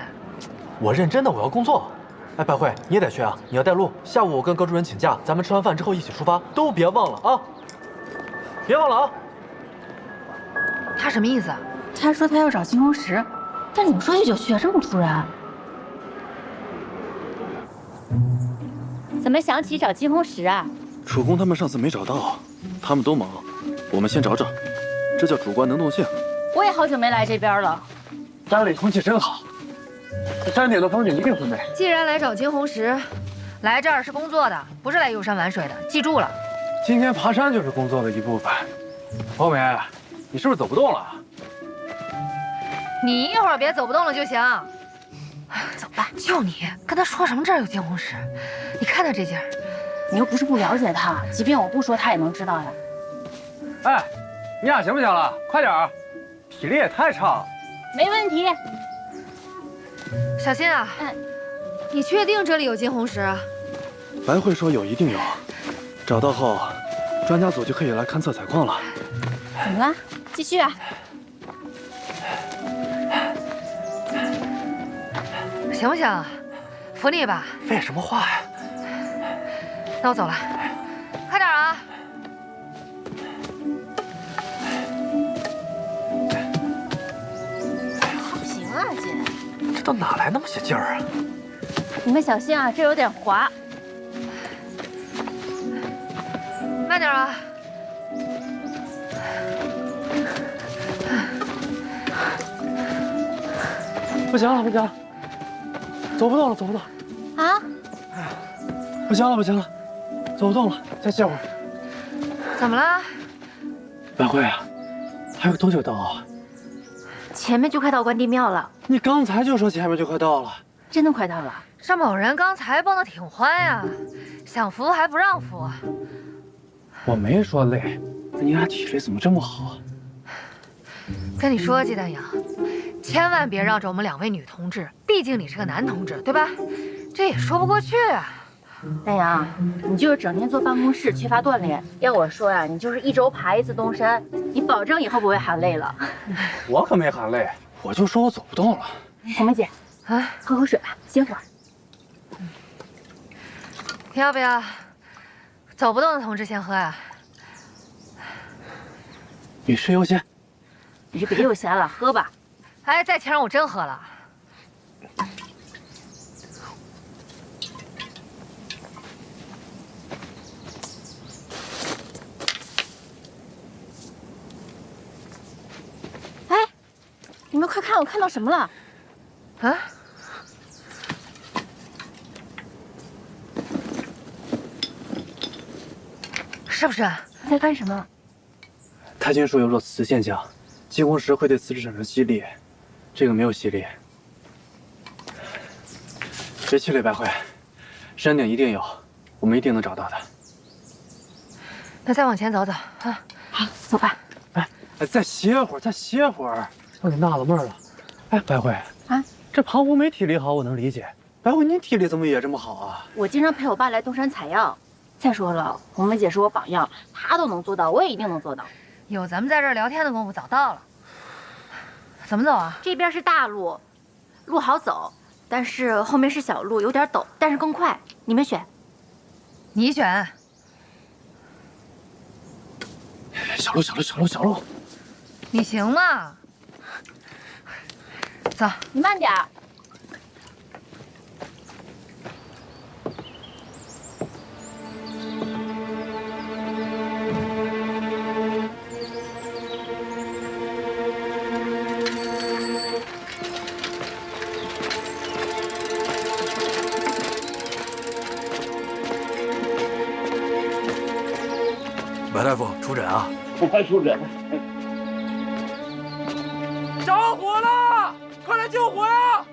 我认真的，我要工作。哎，百惠，你也得去啊，你要带路。下午我跟葛主任请假，咱们吃完饭之后一起出发，都别忘了啊！别忘了啊！他什么意思啊？他说他要找金红石，但怎么说去就去啊？这么突然？怎么想起找金红石啊？楚公他们上次没找到，他们都忙，我们先找找，这叫主观能动性。我也好久没来这边了，山里空气真好，这山顶的风景一定会美。既然来找金红石，来这儿是工作的，不是来游山玩水的，记住了。今天爬山就是工作的一部分。红梅，你是不是走不动了？你一会儿别走不动了就行。走吧，就你跟他说什么这儿有金红石？你看他这劲儿，你又不是不了解他，即便我不说，他也能知道呀。哎，你俩行不行了？快点儿，体力也太差了。没问题。小新啊，你确定这里有金红石啊？白慧说有，一定有。找到后，专家组就可以来勘测采矿了。怎么了？继续啊。行不行？服你吧。废什么话呀？那我走了，快点啊！不行啊，姐。这都哪来那么些劲儿啊？你们小心啊，这有点滑。慢点啊！不行了，不行了，走不动了，走不动。啊？不行了，不行了，走不动了，再歇会儿。怎么了？白慧啊，还有多久到啊？前面就快到关帝庙了。你刚才就说前面就快到了，真的快到了。这某人刚才蹦得挺欢呀，想扶还不让扶啊。我没说累，你俩体力怎么这么好啊？跟你说，鸡蛋阳，千万别让着我们2位女同志，毕竟你是个男同志，对吧？这也说不过去啊。丹阳，你就是整天坐办公室，缺乏锻炼。要我说呀，你就是1周爬1次东山，你保证以后不会喊累了。我可没喊累，我就说我走不动了。红梅姐，喝口水吧，歇会儿。要不要？走不动的同志先喝呀。女士优先。你就别优先了，喝吧。哎，再请让我真喝了。哎，你们快看，我看到什么了？啊？是不是？你在干什么？钛金属有裸磁现象，进攻时会对磁质产生吸力，这个没有吸力。别气馁，白慧，山顶一定有，我们一定能找到的。那再往前走走啊！好，走吧。哎，再歇会儿，再歇会儿，我给纳了闷了。哎，白慧啊，这庞虎没体力好，我能理解。白慧，你体力怎么也这么好啊？我经常陪我爸来东山采药。再说了，红梅姐是我榜样，她都能做到，我也一定能做到。有咱们在这儿聊天的功夫，早到了。怎么走啊？这边是大路，路好走，但是后面是小路，有点陡，但是更快。你们选。你选。小路，小路，小路，小路。你行吗？走，你慢点儿。白大夫，出诊啊！快出诊！着火了，快来救火呀！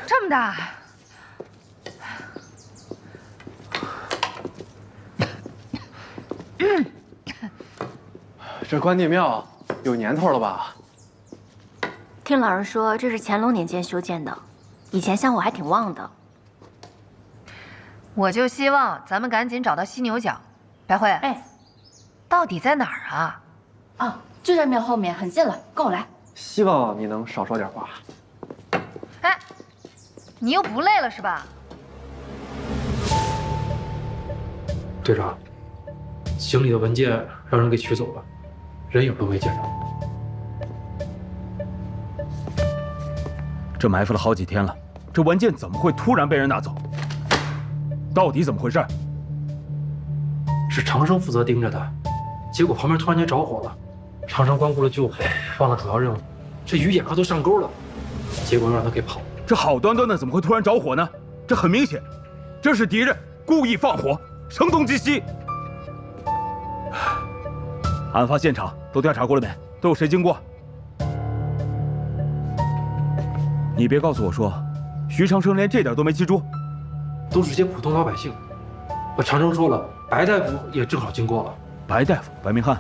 这么大。这关帝庙有年头了吧？听老人说，这是乾隆年间修建的，以前香火还挺旺的。我就希望咱们赶紧找到犀牛角。白慧，哎，到底在哪儿啊？啊，就在庙后面，很近了，跟我来。希望你能少说点话。哎，你又不累了是吧？队长，行李的文件让人给取走了，人影都没见着。这埋伏了好几天了，这文件怎么会突然被人拿走？到底怎么回事？是长生负责盯着的，结果旁边突然间着火了，长生光顾了救火，忘了主要任务。这鱼眼科都上钩了，结果让他给跑了。这好端端的怎么会突然着火呢？这很明显，这是敌人故意放火，声东击西。案发现场都调查过了没？都有谁经过？你别告诉我说，徐长生连这点都没记住？都是些普通老百姓。长生说了，白大夫也正好经过了。白大夫，白明翰。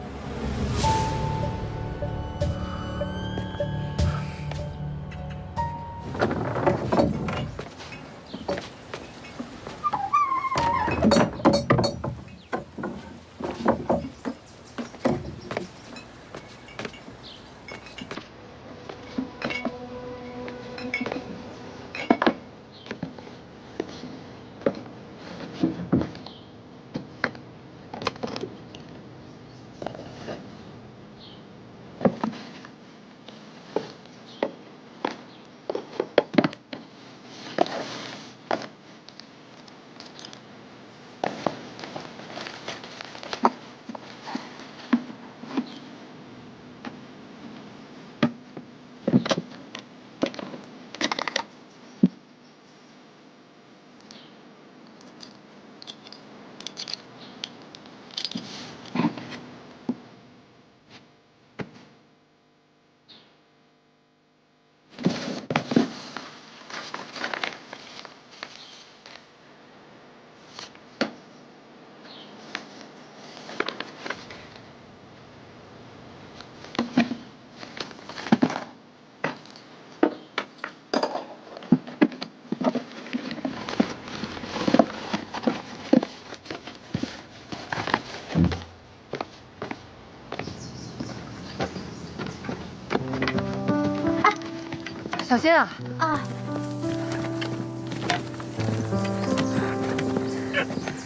小心啊！啊，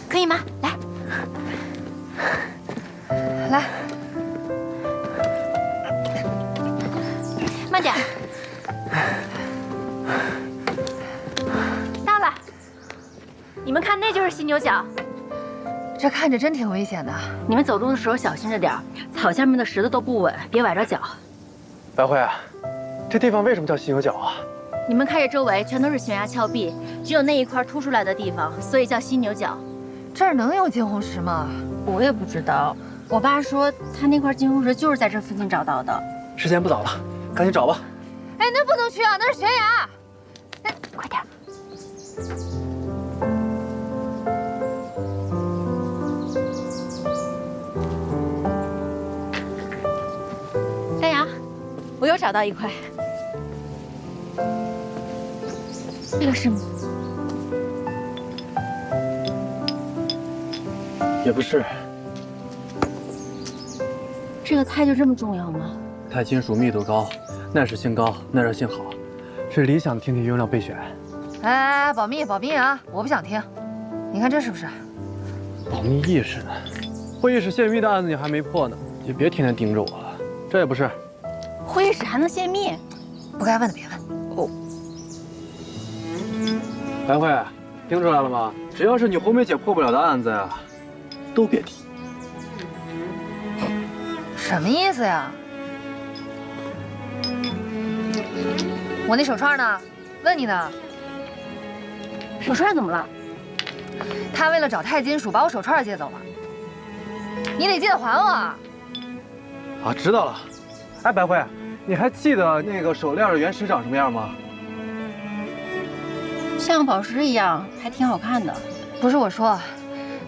可以吗？来，来，慢点。到了，你们看，那就是犀牛角。这看着真挺危险的。你们走路的时候小心着点儿，草下面的石头都不稳，别崴着脚。白慧，这地方为什么叫犀牛角啊？你们看这周围全都是悬崖峭壁，只有那一块凸出来的地方，所以叫犀牛角。这儿能有金红石吗？我也不知道。我爸说他那块金红石就是在这附近找到的。时间不早了，赶紧找吧。哎，那不能去啊，那是悬崖。哎，快点。丹阳，我又找到一块。这个是吗？也不是。这个钛就这么重要吗？钛金属密度高，耐蚀性高，耐热性好，是理想的天体用量备选。哎，保密保密啊！我不想听。你看这是不是？保密意识呢？会议室泄密的案子你还没破呢，就别天天盯着我了。这也不是。会议室还能泄密？不该问的别问。哦。白慧，听出来了吗？只要是你红梅姐破不了的案子呀，都别提。什么意思呀？我那手串呢？问你呢。手串怎么了？他为了找钛金属，把我手串借走了。你得记得还我。啊，知道了。哎，白慧，你还记得那个手链的原石长什么样吗？像宝石一样，还挺好看的。不是我说，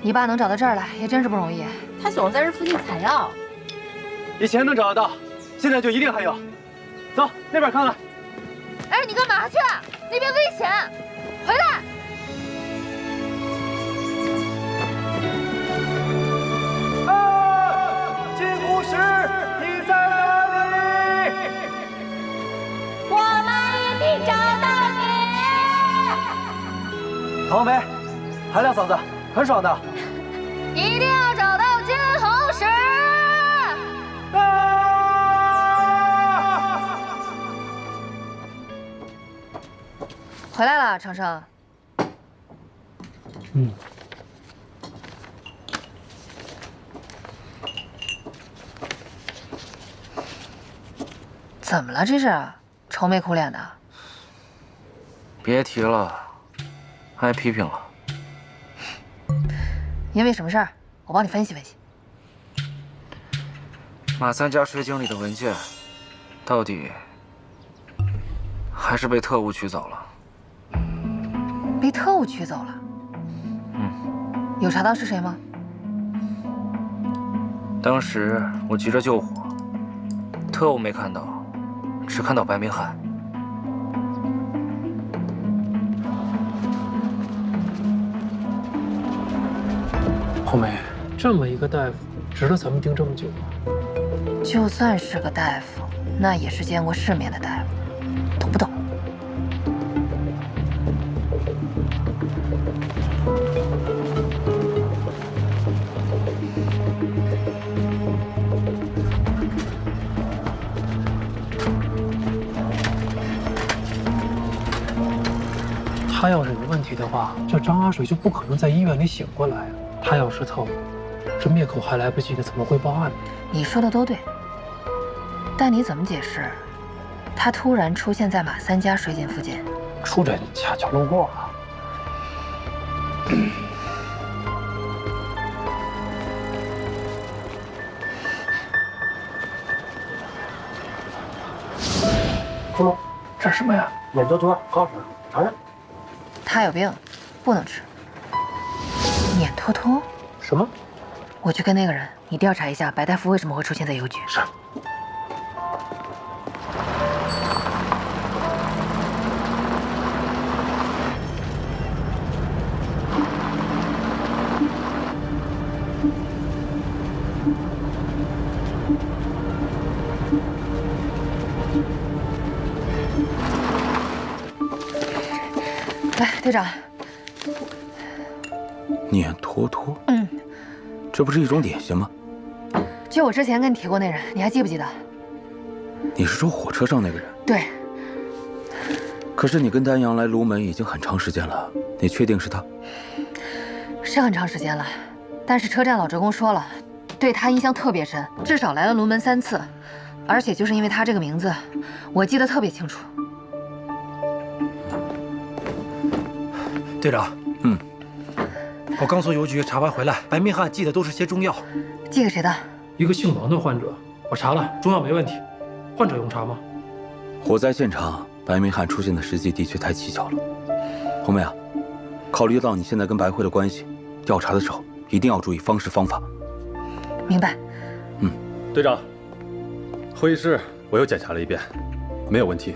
你爸能找到这儿来，也真是不容易。他总在这附近采药。以前能找得到，现在就一定还有。走，那边看看。哎，你干嘛去？那边危险，回来！金湖石，你在哪里？我们一定找到你。唐梅，韩亮嫂子，很爽的。一定要找到金红石。回来了，程程。嗯。怎么了？这是愁眉苦脸的。别提了，挨批评了。因为什么事儿？我帮你分析分析。马三家水井里的文件，到底还是被特务取走了。被特务取走了？有查到是谁吗？当时我急着救火，特务没看到，只看到白明翰。红梅，这么一个大夫，值得咱们盯这么久吗？就算是个大夫，那也是见过世面的大夫，懂不懂？他要是有问题的话，这张阿水就不可能在医院里醒过来啊。他要是特务，这灭口还来不及呢，怎么会报案呢？你说的都对，但你怎么解释他突然出现在马三家水井附近，出诊恰巧路过了。咕噜，这是什么呀？眼托托，高水，尝尝。他有病，不能吃。碾托托？什么？我去跟那个人，你调查一下白大夫为什么会出现在邮局。是。来，队长。碾托托？嗯，这不是一种点心吗？就我之前跟你提过那人，你还记不记得？你是说火车上那个人？对。可是你跟丹阳来卢门已经很长时间了，你确定是他？是很长时间了，但是车站老职工说了，对他印象特别深，至少来了卢门3次，而且就是因为他这个名字，我记得特别清楚。队长，我刚从邮局查完回来，白明翰寄的都是些中药。寄给谁的？一个姓王的患者，我查了，中药没问题。患者用查吗？火灾现场，白明翰出现的时机的确太蹊跷了。红梅啊，考虑到你现在跟白慧的关系，调查的时候一定要注意方式方法。明白。队长，会议室我又检查了一遍，没有问题。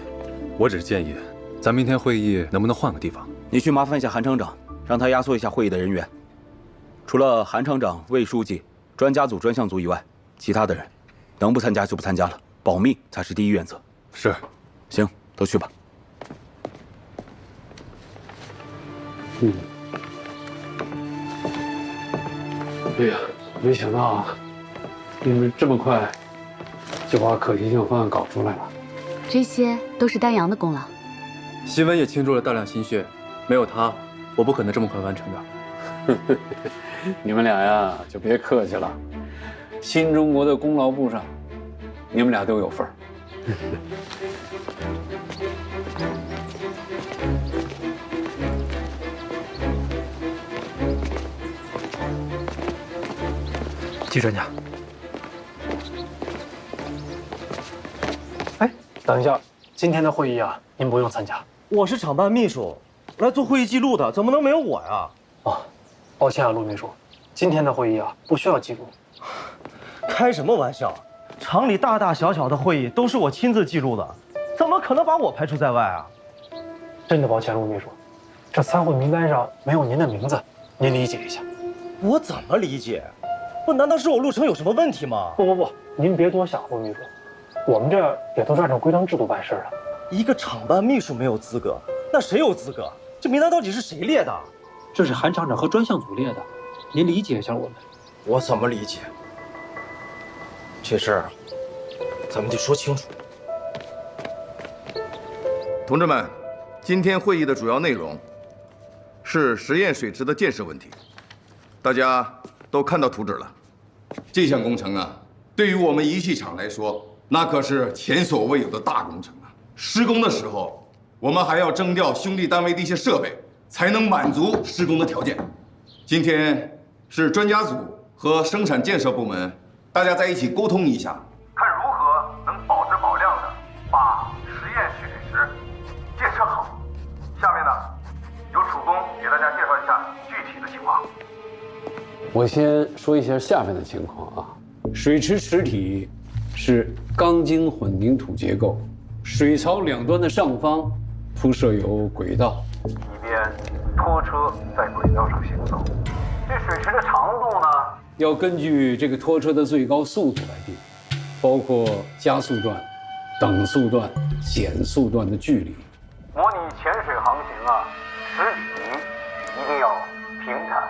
我只是建议，咱明天会议能不能换个地方？你去麻烦一下韩厂长，让他压缩一下会议的人员。除了韩厂长、魏书记、专家组、专项组以外，其他的人能不参加就不参加了，保密才是第一原则。是，行，都去吧。哎呀，没想到你们这么快就把可行性方案搞出来了。这些都是丹阳的功劳。新闻也倾注了大量心血，没有他，我不可能这么快完成的。你们俩呀，就别客气了。新中国的功劳簿上，你们俩都有份儿。季专家，哎，等一下，今天的会议啊，您不用参加。我是厂办秘书，来做会议记录的，怎么能没有我呀？哦，抱歉啊，陆秘书，今天的会议啊，不需要记录。开什么玩笑？厂里大大小小的会议都是我亲自记录的，怎么可能把我排除在外啊？真的抱歉，陆秘书，这参会名单上没有您的名字，您理解一下。我怎么理解？不，难道是我陆程有什么问题吗？不，您别多想，陆秘书，我们这也都是按照规章制度办事的。一个厂办秘书没有资格，那谁有资格？这名单到底是谁列的？这是韩厂长和专项组列的，您理解一下我们。我怎么理解？这事儿咱们得说清楚。同志们，今天会议的主要内容是实验水池的建设问题，大家都看到图纸了。这项工程啊，对于我们仪器厂来说，那可是前所未有的大工程啊！施工的时候，我们还要征调兄弟单位的一些设备，才能满足施工的条件。今天是专家组和生产建设部门，大家在一起沟通一下，看如何能保质保量的把实验蓄水池建设好。下面呢，由楚工给大家介绍一下具体的情况。我先说一下下面的情况啊。水池池体是钢筋混凝土结构，水槽两端的上方铺设有轨道，以便拖车在轨道上行走。这水池的长度呢，要根据这个拖车的最高速度来定，包括加速段、等速段、减速段的距离。模拟潜水航行啊，池底一定要平坦。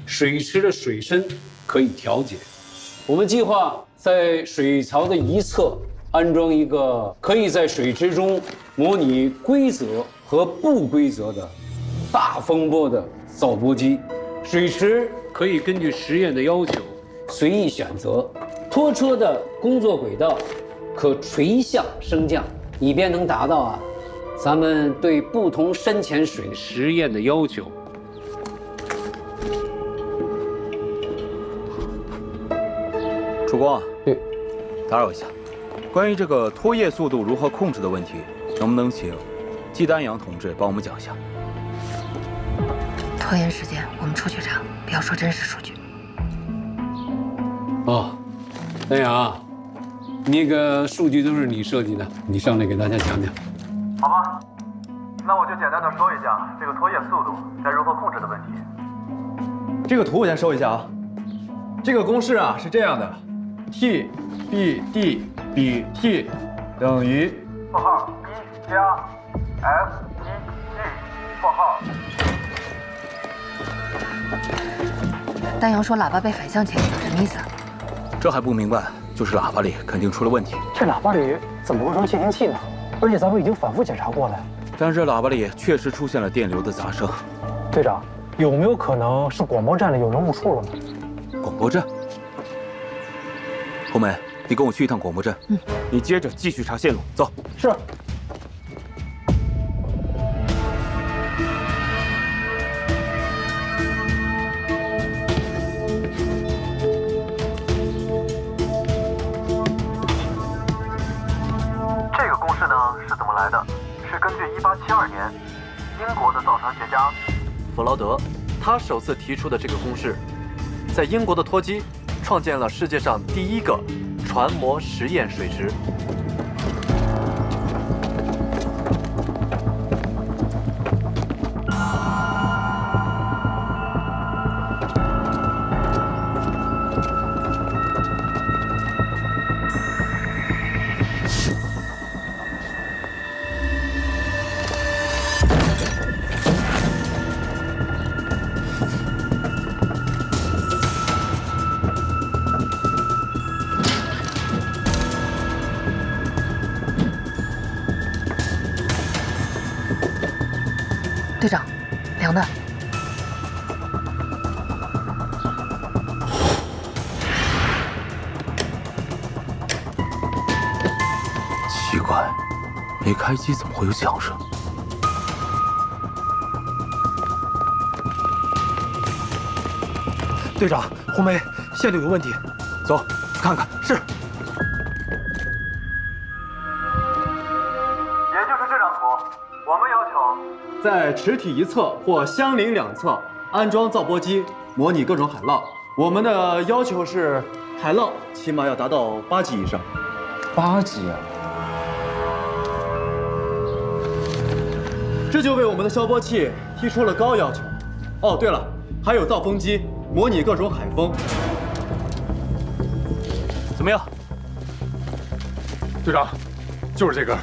水池的水深可以调节。我们计划在水槽的一侧安装一个可以在水池中模拟规则和不规则的大风波的造波机。水池可以根据实验的要求随意选择。拖车的工作轨道可垂向升降，以便能达到咱们对不同深浅水实验的要求。曙光，对，打扰一下，关于这个脱液速度如何控制的问题，能不能请季丹阳同志帮我们讲一下？拖延时间，我们出去查，不要说真实数据。哦，丹阳，那个数据都是你设计的，你上来给大家讲讲。好吧，那我就简单的说一下这个脱液速度该如何控制的问题。这个图我先收一下啊。这个公式是这样的 ：T B D 比 T 等于（括号1加 F 1 G 括号）。丹阳说喇叭被反向牵引，什么意思啊？这还不明白，就是喇叭里肯定出了问题。这喇叭里怎么会装窃听器呢？而且咱们已经反复检查过了。但是喇叭里确实出现了电流的杂声。队长，有没有可能是广播站里有人误触了呢？广播站？红梅，你跟我去一趟广播站。你接着继续查线路，走。是。这个公式呢是怎么来的？是根据1872年英国的造船学家弗劳德他首次提出的这个公式，在英国的托基创建了世界上第一个船舶实验水池。队长，凉的。奇怪，没开机怎么会有响声？队长，红梅，线路有问题，走去看看。是。也就是这张图，我们要求在池体一侧或相邻两侧安装造波机，模拟各种海浪。我们的要求是，海浪起码要达到8级以上。8级啊！这就为我们的消波器提出了高要求。哦，对了，还有造风机，模拟各种海风。怎么样？队长，就是这根，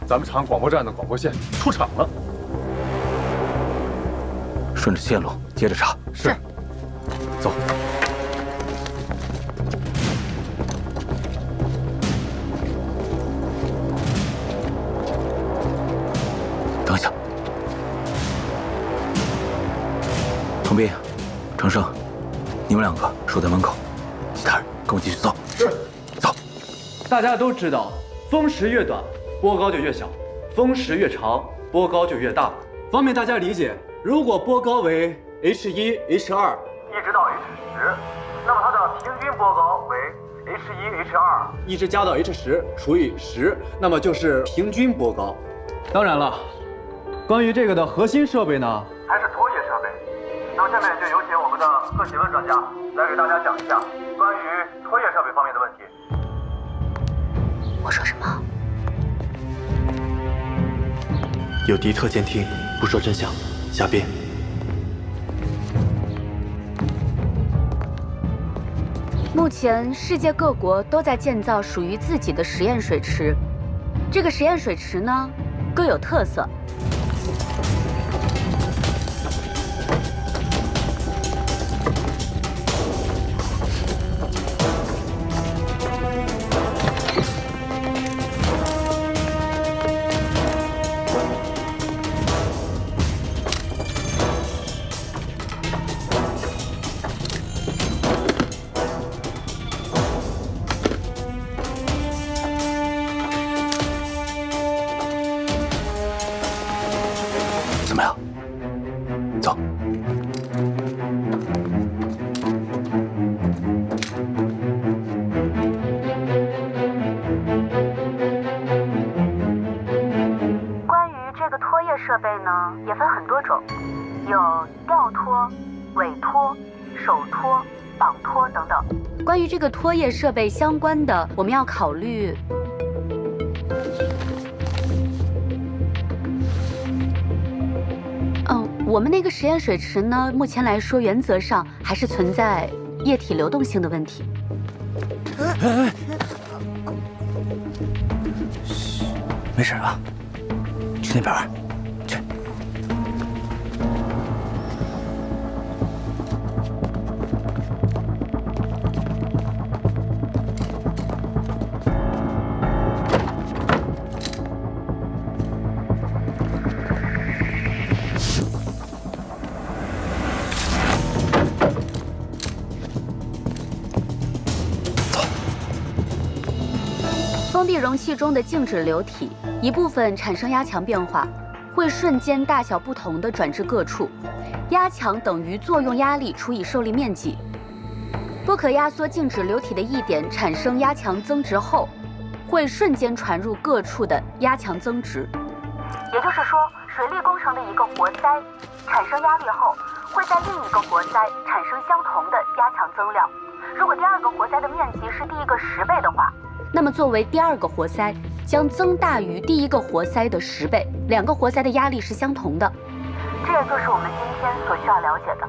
咱们长广播站的广播线出厂了。顺着线路接着查。是。走。等一下。程斌、程生，你们两个守在门口，其他人跟我继续走。是。走。大家都知道，风时越短，波高就越小；风时越长，波高就越大。方便大家理解，如果波高为 h1、h2， 一直到 h10，那么它的平均波高为 h1、h2， 一直加到 h10除以10，那么就是平均波高。当然了，关于这个的核心设备呢，还是拖曳设备。那么下面就有请我们的贺启文专家来给大家讲一下关于拖曳设备方面的问题。我说什么？有敌特监听，不说真相，下边。目前世界各国都在建造属于自己的实验水池，这个实验水池呢各有特色。液设备呢也分很多种，有吊托、委托、手托、绑托等等。关于这个托液设备相关的，我们要考虑。我们那个实验水池呢，目前来说原则上还是存在液体流动性的问题。没事啊，去那边玩，去。封闭容器中的静止流体，一部分产生压强变化，会瞬间大小不同的转至各处。压强等于作用压力除以受力面积。不可压缩静止流体的一点产生压强增值后，会瞬间传入各处的压强增值。也就是说，水利工程的一个活塞产生压力后，会在另一个活塞产生相同的压强增量。如果第二个活塞的面积是第一个10倍的话，那么作为第二个活塞将增大于第一个活塞的10倍，两个活塞的压力是相同的。这也就是我们今天所需要了解的。